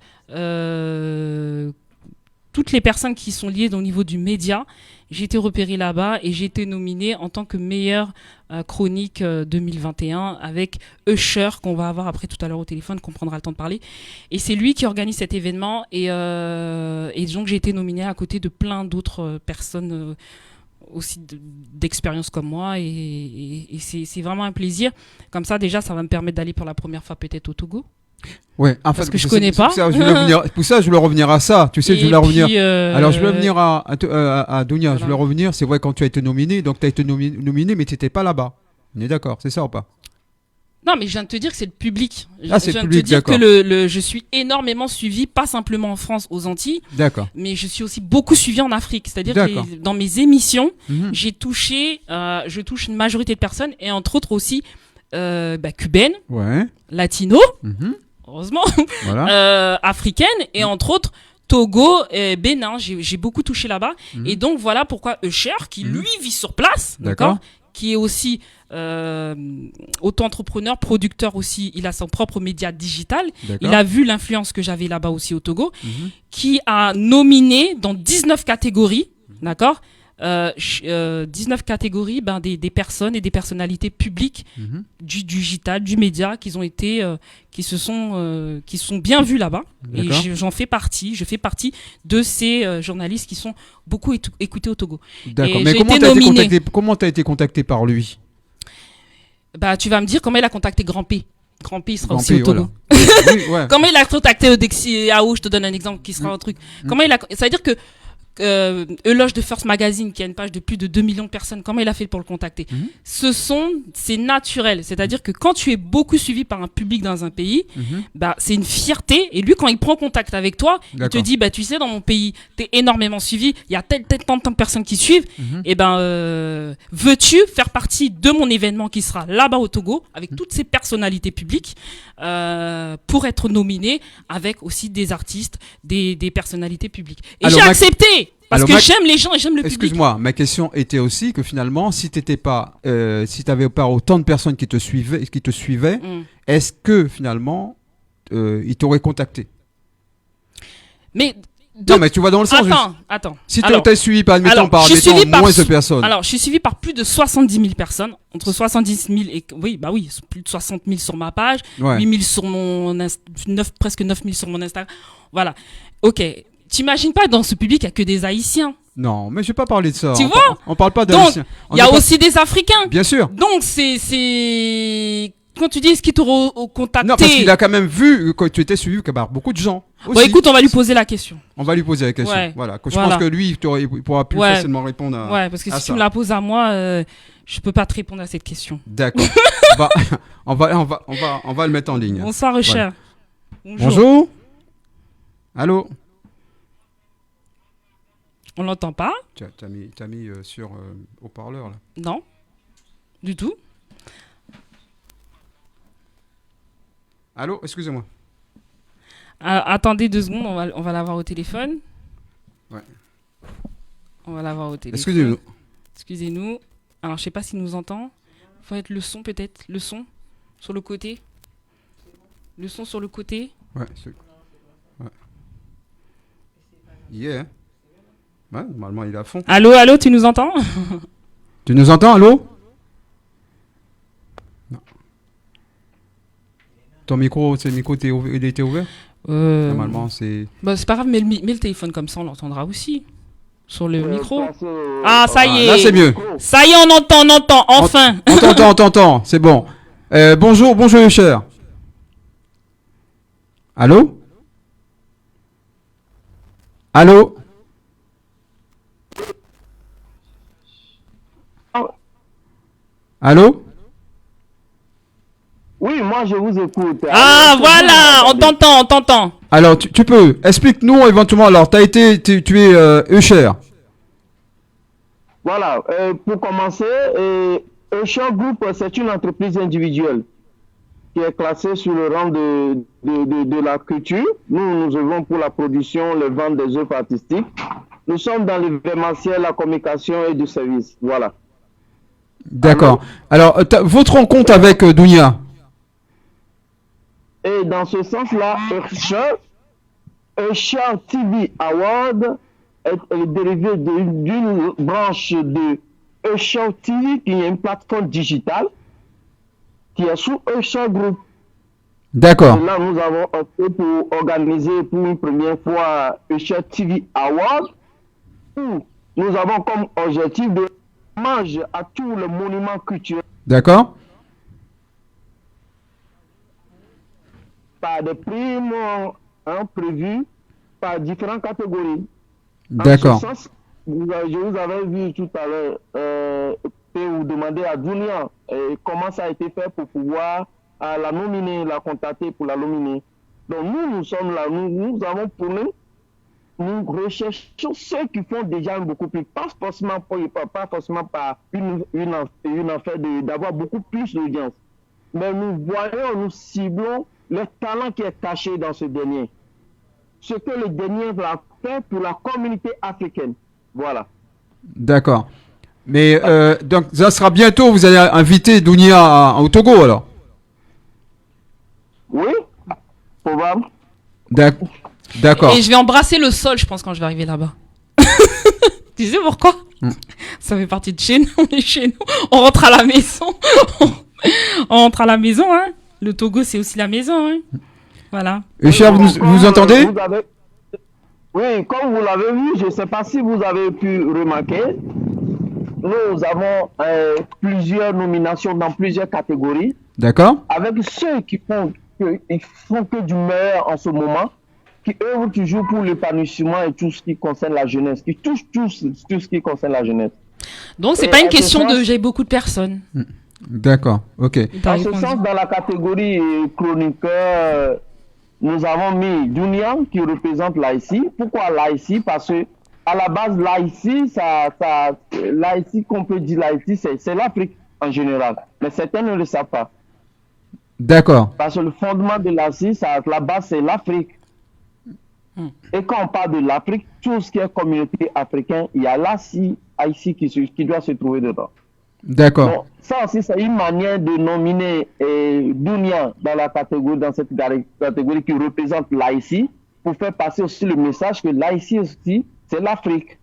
toutes toutes les personnes qui sont liées au niveau du média. J'ai été repérée là-bas et j'ai été nominée en tant que meilleure chronique 2021 avec Usher, qu'on va avoir après tout à l'heure au téléphone, qu'on prendra le temps de parler. Et c'est lui qui organise cet événement. Et donc, j'ai été nominée à côté de plein d'autres personnes aussi d'expérience comme moi. Et c'est vraiment un plaisir. Comme ça, déjà, ça va me permettre d'aller pour la première fois peut-être au Togo. Ouais, en Parce fait, que je connais pas. Pour ça, je voulais revenir à ça. Tu sais, je voulais revenir. Alors, je voulais revenir à Dounia. Voilà. Je voulais revenir. C'est vrai, quand tu as été nominé, donc tu as été nominé, mais tu n'étais pas là-bas. On est d'accord, c'est ça ou pas? Non, mais je viens de te dire que c'est le public. Ah, Je c'est viens le de te public, dire que d'accord. je suis énormément suivi, pas simplement en France, aux Antilles, D'accord. mais je suis aussi beaucoup suivi en Afrique. C'est-à-dire D'accord. que dans mes émissions, Mhm. je touche une majorité de personnes et entre autres aussi cubaines, Ouais. latino, Mhm. heureusement, Voilà. africaines et entre autres Togo et Bénin. J'ai beaucoup touché là-bas. Mhm. Et donc voilà pourquoi Usher, qui Mhm. lui vit sur place, D'accord. d'accord, qui est aussi auto-entrepreneur, producteur aussi, il a son propre média digital. D'accord. Il a vu l'influence que j'avais là-bas aussi au Togo, Mhm. qui a nominé dans 19 catégories, d'accord, 19 catégories, des personnes et des personnalités publiques Mhm. du digital, du média, qui se sont bien vus là-bas. Et D'accord. j'en fais partie. Je fais partie de ces journalistes qui sont beaucoup écoutés au Togo. D'accord. Et Mais j'ai comment été tu as été nominé. contacté? Comment tu as été contacté par lui? Tu vas me dire comment il a contacté Grand P. Grand P, il sera Grand aussi P, au Togo. voilà. Oui, ouais. Comment il a contacté Odexi Ao, je te donne un exemple qui sera un truc. Comment il a, c'est-à-dire que Eloge de First Magazine, qui a une page de plus de 2 millions de personnes, comment il a fait pour le contacter? Mhm. C'est naturel. C'est-à-dire que quand tu es beaucoup suivi par un public dans un pays, Mhm. c'est une fierté. Et lui, quand il prend contact avec toi, il te D'accord. dit, tu sais, dans mon pays, t'es énormément suivi. Il y a tant de personnes qui suivent. Mhm. Et veux-tu faire partie de mon événement qui sera là-bas au Togo, avec toutes ces personnalités publiques, pour être nominé avec aussi des artistes, des personnalités publiques. Et Alors, j'ai accepté parce alors, que j'aime les gens et j'aime le public. Excuse-moi, ma question était aussi que finalement, si t'étais pas, si t'avais pas autant de personnes qui te suivaient, Mm. est-ce que finalement, ils t'auraient contacté? Mais Non, mais tu vas dans le sens. Attends. Si Alors, t'es suivi par, admettons, alors, par je suis admettons, suivi par- moins de personnes. Alors, je suis suivi par plus de 70 000 personnes, entre 70 000 et oui, plus de 60 000 sur ma page, Ouais. 8 000 sur mon presque 9 000 sur mon Instagram. Voilà. Ok. T'imagines pas dans ce public il y a que des Haïtiens. Non, mais je vais pas parler de ça. Tu On vois on parle pas Donc, d'Haïtiens. On il y a est pas- aussi des Africains. Bien sûr. Donc c'est quand tu dis est-ce qu'ils t'auront contacté. Non, parce qu'il a quand même vu que tu étais suivi par beaucoup de gens. Bon, aussi. écoute, on va lui poser la question. On va lui poser la question. Ouais. Voilà. Je Voilà. pense que lui, il pourra plus Ouais. facilement répondre à. Ouais, parce que à si ça. tu me la poses à moi, je peux pas te répondre à cette question. D'accord. on va le mettre en ligne. Bonsoir, Usher. Bonjour. Allô. On l'entend pas? T'as mis sur haut-parleur là. Non, du tout. Allô, excusez-moi. Attendez 2 secondes, on va l'avoir au téléphone. Ouais. On va l'avoir au téléphone. Excusez-nous. Excusez-nous. Alors, je sais pas s'il nous entend. Faut être le son peut-être. Le son sur le côté. Le son sur le côté. Ouais. Yeah. Ouais, normalement il est à fond. Allô, tu nous entends? Tu nous entends, allô? Non. Ton micro, il était ouvert? Normalement, c'est. C'est pas grave, mets le téléphone comme ça, on l'entendra aussi. Sur le micro. Ça y Ah, est. là, c'est mieux. Ça y est, on entend, enfin. On t'entend, c'est bon. Bonjour, Usher. Allô? Allô? Allô? Oui, moi je vous écoute. Ah, voilà, on t'entend. Alors, tu peux, explique-nous éventuellement. Alors, tu es Usher. Voilà, pour commencer, Usher Group, c'est une entreprise individuelle qui est classée sur le rang de la culture. Nous œuvrons pour la production, le vente des œuvres artistiques. Nous sommes dans l'événementiel, la communication et du service. Voilà. D'accord. Alors, votre rencontre avec Dounia. Et dans ce sens-là, Usher TV Award est dérivé d'une branche de Echo TV, qui est une plateforme digitale qui est sous Echo Group. D'accord. Et là, nous avons opté pour organiser pour une première fois Echo TV Award, où nous avons comme objectif de hommage à tous les monuments culturels D'accord. par des primes prévues par différentes catégories. D'accord. En ce sens, je vous avais vu tout à l'heure vous demander à Dunia comment ça a été fait pour pouvoir la nominer, la contacter pour la nominer. Donc nous sommes là, nous avons pour nous recherchons ceux qui font déjà beaucoup plus, pas forcément par une affaire d'avoir beaucoup plus d'audience, mais nous voyons, nous ciblons le talent qui est caché dans ce dernier. Ce que le dernier va faire pour la communauté africaine. Voilà. D'accord. Mais donc ça sera bientôt, vous allez inviter Dounia au Togo alors? Oui, probable. D'accord. Et je vais embrasser le sol, je pense, quand je vais arriver là-bas. Tu sais pourquoi? Ça fait partie de chez nous, on est chez nous. On rentre à la maison. On rentre à la maison, hein. Le Togo, c'est aussi la maison, hein. Voilà. Et cher, vous entendez? Oui, comme vous l'avez vu, je ne sais pas si vous avez pu remarquer, nous avons plusieurs nominations dans plusieurs catégories. D'accord. Avec ceux qui font que du meilleur en ce moment, qui œuvrent toujours pour l'épanouissement et tout ce qui concerne la jeunesse, qui touchent tout ce qui concerne la jeunesse. Donc, c'est pas une question de j'ai beaucoup de personnes. D'accord, ok. En ce sens, dans la catégorie chroniqueur, nous avons mis Dunia qui représente l'AICI. Pourquoi l'AICI? Parce que à la base, l'AICI, l'AICI qu'on peut dire l'AICI, c'est l'Afrique en général. Mais certains ne le savent pas. D'accord. Parce que le fondement de l'AICI, la base, c'est l'Afrique. Et quand on parle de l'Afrique, tout ce qui est communauté africaine, il y a l'AICI qui doit se trouver dedans. D'accord. Donc, ça aussi, c'est une manière de nominer Dunia dans cette catégorie qui représente l'AICI, pour faire passer aussi le message que l'AICI aussi, c'est l'Afrique.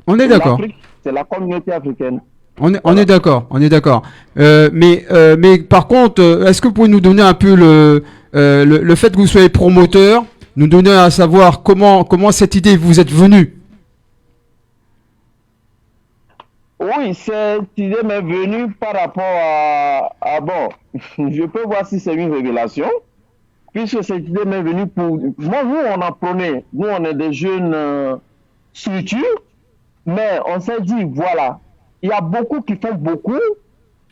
On est d'accord. L'Afrique, c'est la communauté africaine. On est d'accord, on est d'accord. Mais par contre, est-ce que vous pouvez nous donner un peu le fait que vous soyez promoteur, nous donner à savoir comment cette idée vous êtes venue? Oui, cette idée m'est venue par rapport à bon, je peux voir si c'est une révélation, puisque cette idée m'est venue pour... Moi, nous, on apprenait, nous, on est des jeunes structures, mais on s'est dit, voilà, il y a beaucoup qui font beaucoup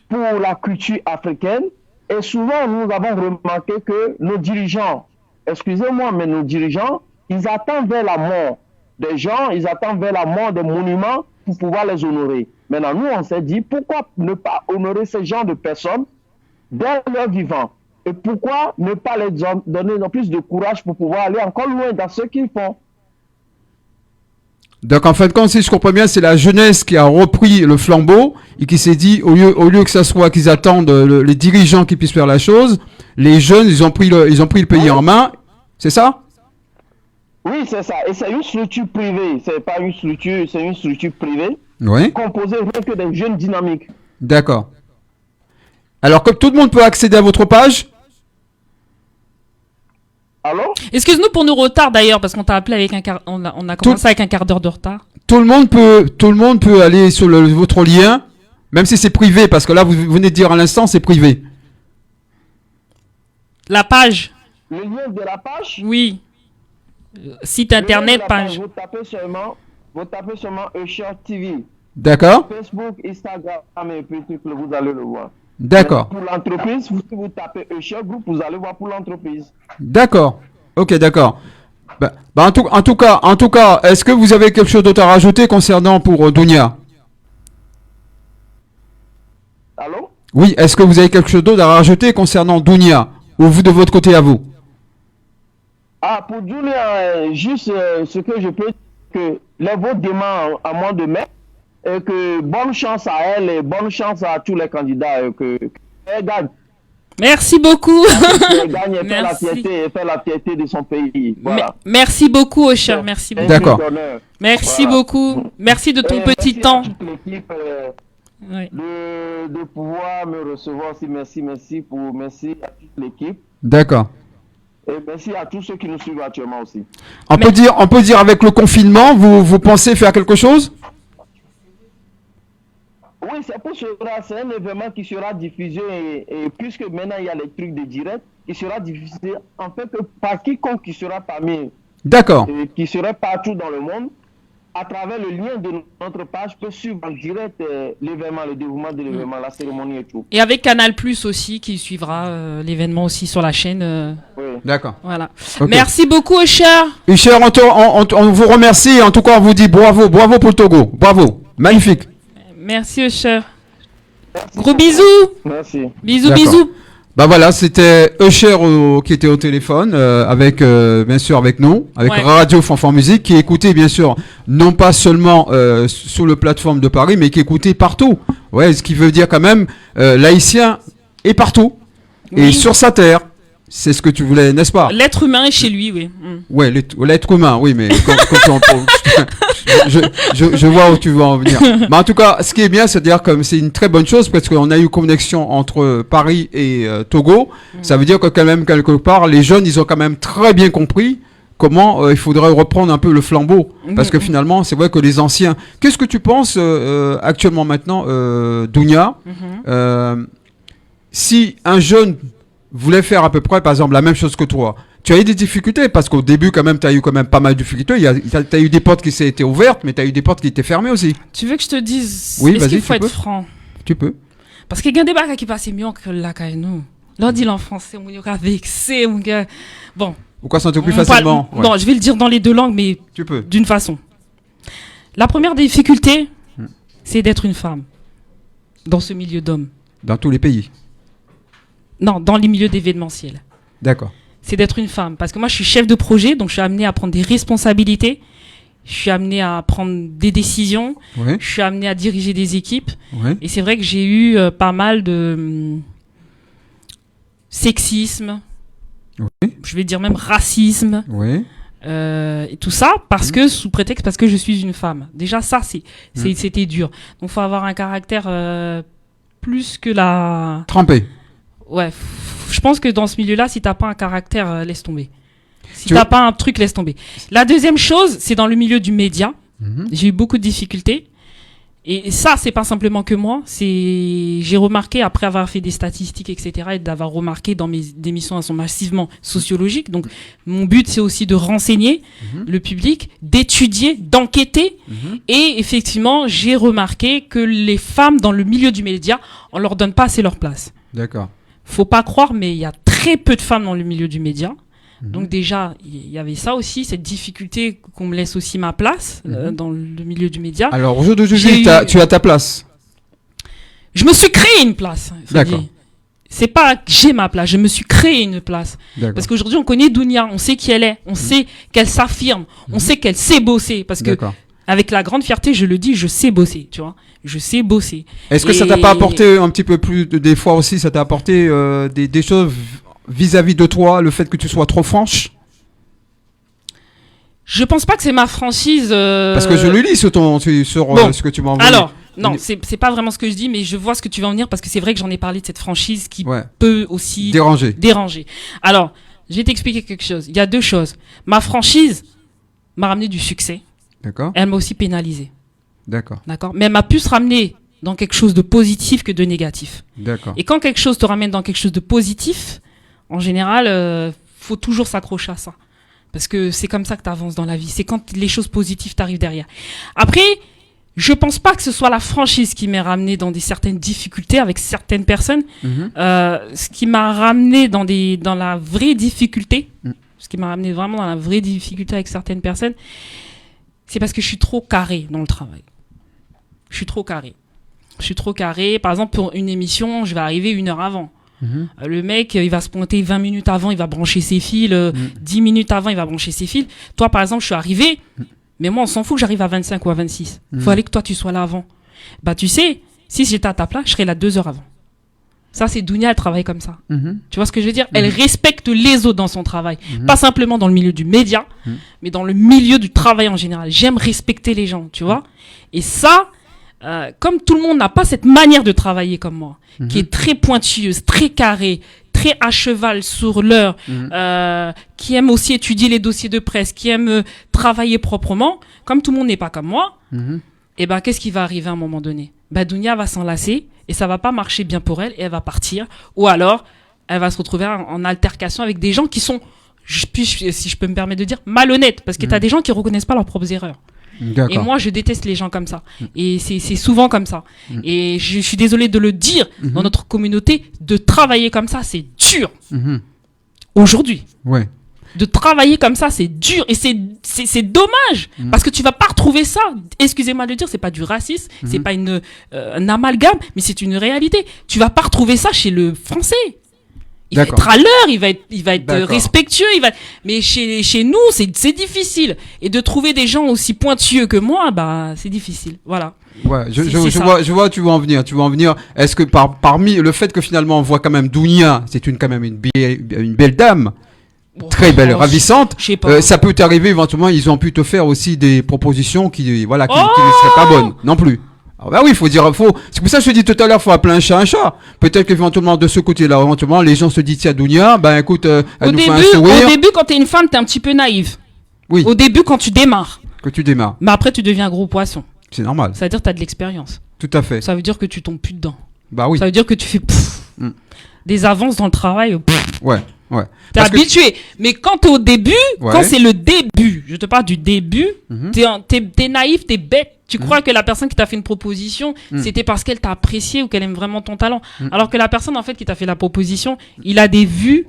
pour la culture africaine, et souvent, nous avons remarqué que nos dirigeants, excusez-moi, mais nos dirigeants, ils attendent vers la mort des gens, ils attendent vers la mort des monuments pour pouvoir les honorer. Maintenant, nous, on s'est dit, pourquoi ne pas honorer ce genre de personnes dès leur vivant? Et pourquoi ne pas les donner plus de courage pour pouvoir aller encore loin dans ce qu'ils font? Donc, en fin de compte, si je comprends bien, c'est la jeunesse qui a repris le flambeau et qui s'est dit, au lieu que ça soit qu'ils attendent les dirigeants qui puissent faire la chose, les jeunes, ils ont pris le pays en main. C'est ça? Oui, c'est ça. Et c'est une structure privée. C'est pas une structure, c'est une structure privée. Oui. Composée rien que des jeunes dynamiques. D'accord. Alors, comme tout le monde peut accéder à votre page? Allô? Excuse-nous pour nos retards d'ailleurs, parce qu'on t'a appelé avec on a commencé avec un quart d'heure de retard. Tout le monde peut aller sur votre lien, même si c'est privé, parce que là, vous venez de dire à l'instant, c'est privé. La page? Le lien de la page? Oui. Site internet, page. Vous tapez seulement Echo TV. D'accord. Facebook, Instagram et puis vous allez le voir. D'accord. Pour l'entreprise, si vous tapez Echo Group, vous allez voir pour l'entreprise. D'accord. Ok, d'accord. En tout cas, est-ce que vous avez quelque chose d'autre à rajouter concernant pour Dunia? Allô? Oui, est-ce que vous avez quelque chose d'autre à rajouter concernant Dunia? Ou vous de votre côté à vous? Ah, pour Dunia, juste ce que je peux dire, que les votes demain à mois de mai, et que bonne chance à elle et bonne chance à tous les candidats que elle gagne. Merci beaucoup. Qui gagne et fait Merci. la fierté de son pays. Voilà. Merci beaucoup, Osher. Merci beaucoup. D'accord. Merci Voilà. beaucoup. Merci de ton Et petit merci temps. à toute l'équipe, Ouais. de pouvoir me recevoir aussi. Merci à toute l'équipe. D'accord. Et merci à tous ceux qui nous suivent actuellement aussi. On peut dire avec le confinement, vous pensez faire quelque chose? Oui, c'est un événement qui sera diffusé et puisque maintenant il y a les trucs de direct, qui sera diffusé en fait par quiconque qui sera parmi, D'accord. qui serait partout dans le monde, à travers le lien de notre page, peut suivre en direct l'événement, le déroulement de l'événement, la cérémonie et tout. Et avec Canal Plus aussi, qui suivra l'événement aussi sur la chaîne. Oui. D'accord. Voilà. Ok. Merci beaucoup, Osher. Usher, on vous remercie. En tout cas, on vous dit bravo pour le Togo. Bravo. Magnifique. Merci, Usher. Merci. Gros bisous. Merci. Bisous, D'accord. bisous. Bah voilà, c'était Usher qui était au téléphone avec bien sûr avec nous, avec Ouais. Radio Fanfan Musique, qui écoutait bien sûr non pas seulement sur le plateforme de Paris, mais qui écoutait partout. Ouais, ce qui veut dire quand même l'haïtien est partout et Oui. sur sa terre. C'est ce que tu voulais, n'est-ce pas? L'être humain est chez lui, oui. Mm. Ouais, l'être humain, oui, mais je vois où tu veux en venir. Mais en tout cas, ce qui est bien, c'est-à-dire que c'est une très bonne chose parce qu'on a eu connexion entre Paris et Togo. Ça veut dire que quand même, quelque part, les jeunes, ils ont quand même très bien compris comment il faudrait reprendre un peu le flambeau. Parce que finalement, c'est vrai que les anciens... Qu'est-ce que tu penses actuellement maintenant, Dounia, si un jeune voulait faire à peu près, par exemple, la même chose que toi, tu as eu des difficultés parce qu'au début, quand même, tu as eu quand même pas mal de difficultés. Tu as eu des portes qui s'étaient ouvertes, mais tu as eu des portes qui étaient fermées aussi. Tu veux que je te dise, Oui, est-ce vas-y, qu'il faut tu être peux. franc? Tu peux. Parce qu'il y a des bacs qui passent mieux que la caille nous. L'on dit en français, on est vexé, mon gars. Bon. Pourquoi sentir plus on parle- facilement Ouais. Non, je vais le dire dans les deux langues, mais Tu peux. d'une façon. La première difficulté, c'est d'être une femme dans ce milieu d'hommes. Dans tous les pays. Non, dans les milieux d'événementiel. D'accord. C'est d'être une femme. Parce que moi, je suis chef de projet, donc je suis amenée à prendre des responsabilités. Je suis amenée à prendre des décisions. Oui. Je suis amenée à diriger des équipes. Oui. Et c'est vrai que j'ai eu pas mal de sexisme, Oui. je vais dire même racisme, Oui. et tout ça parce que sous prétexte parce que je suis une femme. Déjà ça c'était dur. Donc faut avoir un caractère plus que la. Trempé. Ouais. Je pense que dans ce milieu-là, si t'as pas un caractère, laisse tomber. Si Tu t'as vois- pas un truc, laisse tomber. La deuxième chose, c'est dans le milieu du média. Mhm. J'ai eu beaucoup de difficultés. Et ça, c'est pas simplement que moi. J'ai remarqué, après avoir fait des statistiques, etc., et d'avoir remarqué dans mes émissions, elles sont massivement sociologiques. Donc, mon but, c'est aussi de renseigner le public, d'étudier, d'enquêter. Et effectivement, j'ai remarqué que les femmes dans le milieu du média, on leur donne pas assez leur place. D'accord. Faut pas croire, mais il y a très peu de femmes dans le milieu du média. Donc déjà, il y avait ça aussi, cette difficulté qu'on me laisse aussi ma place dans le milieu du média. Alors, aujourd'hui, J'ai eu- tu as ta place. Je me suis créé une place. faut D'accord. dire. C'est pas que j'ai ma place, je me suis créé une place. D'accord. Parce qu'aujourd'hui, on connaît Dounia, on sait qui elle est, on sait qu'elle s'affirme, on sait qu'elle sait bosser. Parce que, D'accord. avec la grande fierté, je le dis, je sais bosser, tu vois. Je sais bosser. Est-ce que ça Et- t'a pas apporté un petit peu plus des fois aussi, ça t'a apporté des choses vis-à-vis de toi, le fait que tu sois trop franche? Je pense pas que c'est ma franchise. Parce que je le lis sur Bon. ce que tu m'as envoyé. Alors, non, On est- c'est pas vraiment ce que je dis, mais je vois ce que tu vas en venir parce que c'est vrai que j'en ai parlé de cette franchise qui Ouais. peut aussi Dérangé. déranger. Alors, je vais t'expliquer quelque chose. Il y a deux choses. Ma franchise m'a ramené du succès. D'accord. Elle m'a aussi pénalisé. D'accord. D'accord? Mais elle m'a plus ramené dans quelque chose de positif que de négatif. D'accord. Et quand quelque chose te ramène dans quelque chose de positif, en général, faut toujours s'accrocher à ça. Parce que c'est comme ça que tu avances dans la vie. C'est quand les choses positives t'arrivent derrière. Après, je pense pas que ce soit la franchise qui m'ait ramené dans certaines difficultés avec certaines personnes. Mhm. Ce qui m'a ramené dans la vraie difficulté, ce qui m'a ramené vraiment dans la vraie difficulté avec certaines personnes, c'est parce que je suis trop carré dans le travail. Je suis trop carré. Je suis trop carré. Par exemple, pour une émission, je vais arriver 1 heure avant. Le mec, il va se pointer 20 minutes avant, il va brancher ses fils. 10 minutes avant, il va brancher ses fils. Toi, par exemple, je suis arrivé, mais moi, on s'en fout que j'arrive à 25 ou à 26. Faut aller que toi, tu sois là avant. Bah, tu sais, si j'étais à ta place, je serais là 2 heures avant. Ça, c'est Dounia, elle travaille comme ça. Mhm. Tu vois ce que je veux dire? Elle respecte les autres dans son travail. Pas simplement dans le milieu du média, mais dans le milieu du travail en général. J'aime respecter les gens, tu vois? Et ça, comme tout le monde n'a pas cette manière de travailler comme moi, qui est très pointilleuse, très carrée, très à cheval sur l'heure, qui aime aussi étudier les dossiers de presse, qui aime travailler proprement, comme tout le monde n'est pas comme moi, et ben qu'est-ce qui va arriver à un moment donné? Ben Dounia va s'enlacer et ça va pas marcher bien pour elle et elle va partir, ou alors elle va se retrouver en altercation avec des gens qui sont, si je peux me permettre de dire, malhonnêtes, parce que tu as des gens qui reconnaissent pas leurs propres erreurs. D'accord. Et moi, je déteste les gens comme ça. Et c'est souvent comme ça. Et je suis désolée de le dire, dans notre communauté, de travailler comme ça, c'est dur. Aujourd'hui. Ouais. De travailler comme ça, c'est dur. Et c'est dommage. Parce que tu vas pas retrouver ça. Excusez-moi de le dire, c'est pas du racisme, c'est pas un amalgame, mais c'est une réalité. Tu vas pas retrouver ça chez le Français. Il va être à l'heure, il va être respectueux, mais chez nous, c'est difficile. Et de trouver des gens aussi pointueux que moi, bah, c'est difficile. Voilà. Ouais, je vois, tu vas en venir. Est-ce que parmi le fait que finalement on voit quand même Dounia, c'est quand même une belle dame, très belle, ravissante. Je sais pas. Ça peut t'arriver éventuellement, ils ont pu te faire aussi des propositions qui ne seraient pas bonnes non plus. Ah bah oui, c'est pour ça que je te dis tout à l'heure, faut appeler un chat un chat. Peut-être qu'éventuellement, de ce côté-là, éventuellement, les gens se disent, tiens, Dounia, ben écoute, elle nous fait un sourire. Au début, quand t'es une femme, t'es un petit peu naïve. Oui. Au début, quand tu démarres. Mais après, tu deviens un gros poisson. C'est normal. Ça veut dire que t'as de l'expérience. Tout à fait. Ça veut dire que tu tombes plus dedans. Bah oui. Ça veut dire que tu fais des avances dans le travail. Ouais. T'es habitué. Mais quand t'es au début, quand c'est le début, je te parle du début, t'es naïf, t'es bête. Tu crois que la personne qui t'a fait une proposition, c'était parce qu'elle t'a apprécié ou qu'elle aime vraiment ton talent. Alors que la personne, en fait, qui t'a fait la proposition, il a des vues,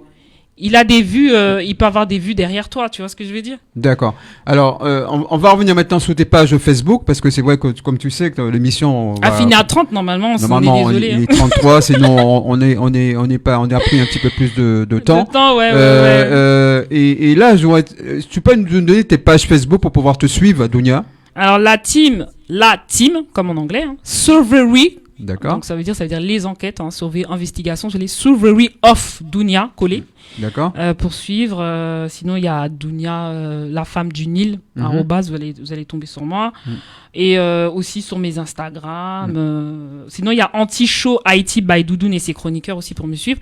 il peut avoir des vues derrière toi, tu vois ce que je veux dire? D'accord. Alors, on va revenir maintenant sur tes pages Facebook, parce que c'est vrai que, comme tu sais, que l'émission a fini à 30, normalement, on est désolé. Il est 33, sinon on a pris un petit peu plus de temps. Ouais. Et là, tu peux nous donner tes pages Facebook pour pouvoir te suivre, Dounia? Alors, la team, comme en anglais, Survery. D'accord. Donc, ça veut dire les enquêtes, survey, investigation, c'est les Survery of Dounia, collé. D'accord. Pour suivre, sinon il y a Dounia, la femme du Nil, arrobas, vous allez tomber sur moi. Et aussi sur mes Instagram. Sinon il y a Anti-Show IT by Doudoune et ses chroniqueurs aussi pour me suivre.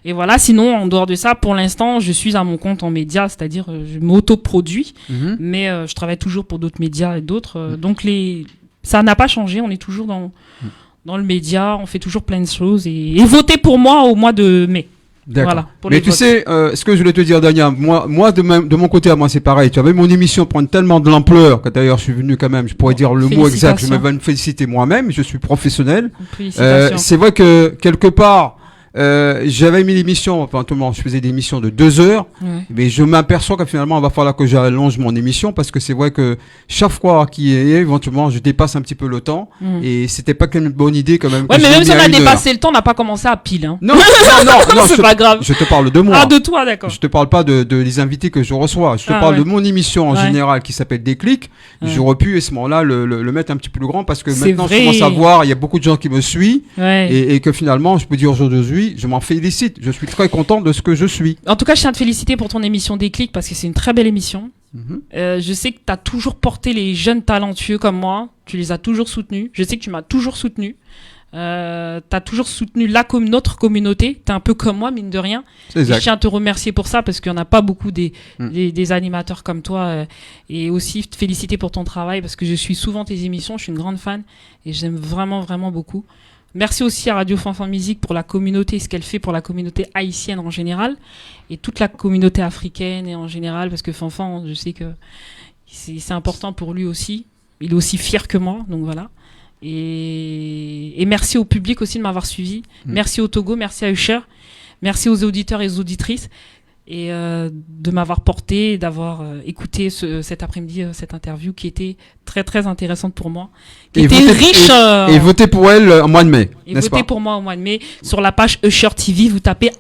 Et voilà, sinon en dehors de ça, pour l'instant, je suis à mon compte en médias, c'est-à-dire je m'auto-produis, mais je travaille toujours pour d'autres médias et d'autres. Donc ça n'a pas changé, on est toujours dans le média, on fait toujours plein de choses. Et votez pour moi au mois de mai. D'accord. Voilà, mais tu sais, ce que je voulais te dire, Dania, moi de mon côté, à moi, c'est pareil. Tu avais mon émission prendre tellement de l'ampleur que d'ailleurs, je suis venu quand même, je pourrais dire le mot exact, je vais me féliciter moi-même, je suis professionnel. C'est vrai que, quelque part, j'avais mis l'émission, enfin, tout le monde, je faisais des émissions de 2 heures, mais je m'aperçois que finalement, il va falloir que j'allonge mon émission parce que c'est vrai que chaque fois éventuellement, je dépasse un petit peu le temps et c'était pas qu'une bonne idée quand même. Ouais, mais même si on a dépassé le temps, on n'a pas commencé à pile, hein. Non, c'est pas grave. Je te parle de moi. Ah, de toi, d'accord. Je te parle pas de les invités que je reçois. Je te parle de mon émission en général qui s'appelle Déclic. J'aurais pu, à ce moment-là, le mettre un petit peu plus grand parce que maintenant, je commence à voir, il y a beaucoup de gens qui me suivent et que finalement, je peux dire aujourd'hui, je m'en félicite. Je suis très content de ce que je suis. En tout cas, je tiens à te féliciter pour ton émission Déclic parce que c'est une très belle émission. Je sais que tu as toujours porté les jeunes talentueux comme moi. Tu les as toujours soutenus. Je sais que tu m'as toujours soutenu. Tu as toujours soutenu notre communauté. Tu es un peu comme moi, mine de rien. Je tiens à te remercier pour ça parce qu'il n'y en a pas beaucoup des animateurs comme toi. Et aussi te féliciter pour ton travail parce que je suis souvent tes émissions. Je suis une grande fan et j'aime vraiment, vraiment beaucoup. Merci aussi à Radio Fanfan Musique pour la communauté, ce qu'elle fait pour la communauté haïtienne en général et toute la communauté africaine et en général parce que Fanfan, je sais que c'est important pour lui aussi. Il est aussi fier que moi, donc voilà. Et merci au public aussi de m'avoir suivi. Merci au Togo, merci à Usher, merci aux auditeurs et aux auditrices et de m'avoir porté, d'avoir écouté cet après-midi cette interview qui était très très intéressante pour moi, qui était riche. Et votez pour elle au mois de mai. Et votez pour moi au mois de mai sur la page Usher TV. Vous tapez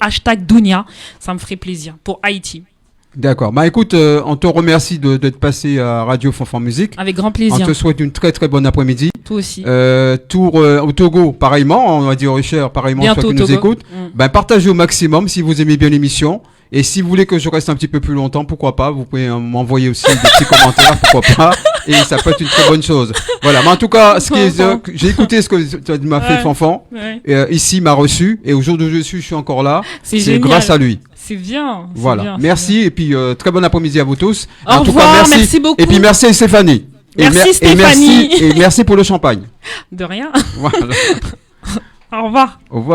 #Dounia, ça me ferait plaisir pour Haïti. D'accord. Bah écoute, on te remercie d'être passé à Radio Fanfan Musique. Avec grand On plaisir. te souhaite une très très bonne après-midi. Toi aussi. Tour au Togo, pareillement, on va dire Richard, pareillement, Bientôt ceux qui au nous Togo. écoutent. Ben, partagez au maximum si vous aimez bien l'émission. Et si vous voulez que je reste un petit peu plus longtemps, pourquoi pas, vous pouvez m'envoyer aussi des petits commentaires, pourquoi pas. Et ça peut être une très bonne chose. Voilà. Mais en tout cas, j'ai écouté ce que tu m'as fait, Fanfan. Ouais. Ici, il m'a reçu. Et au jour d'où je suis encore là. C'est C'est génial. grâce à lui. C'est bien. c'est Voilà. bien, c'est Merci. bien. Et puis, très bon après-midi à vous tous. Au revoir, merci beaucoup. Et puis, merci à Stéphanie. Merci Stéphanie. Et merci pour le champagne. De rien. Voilà. Au revoir. Au revoir.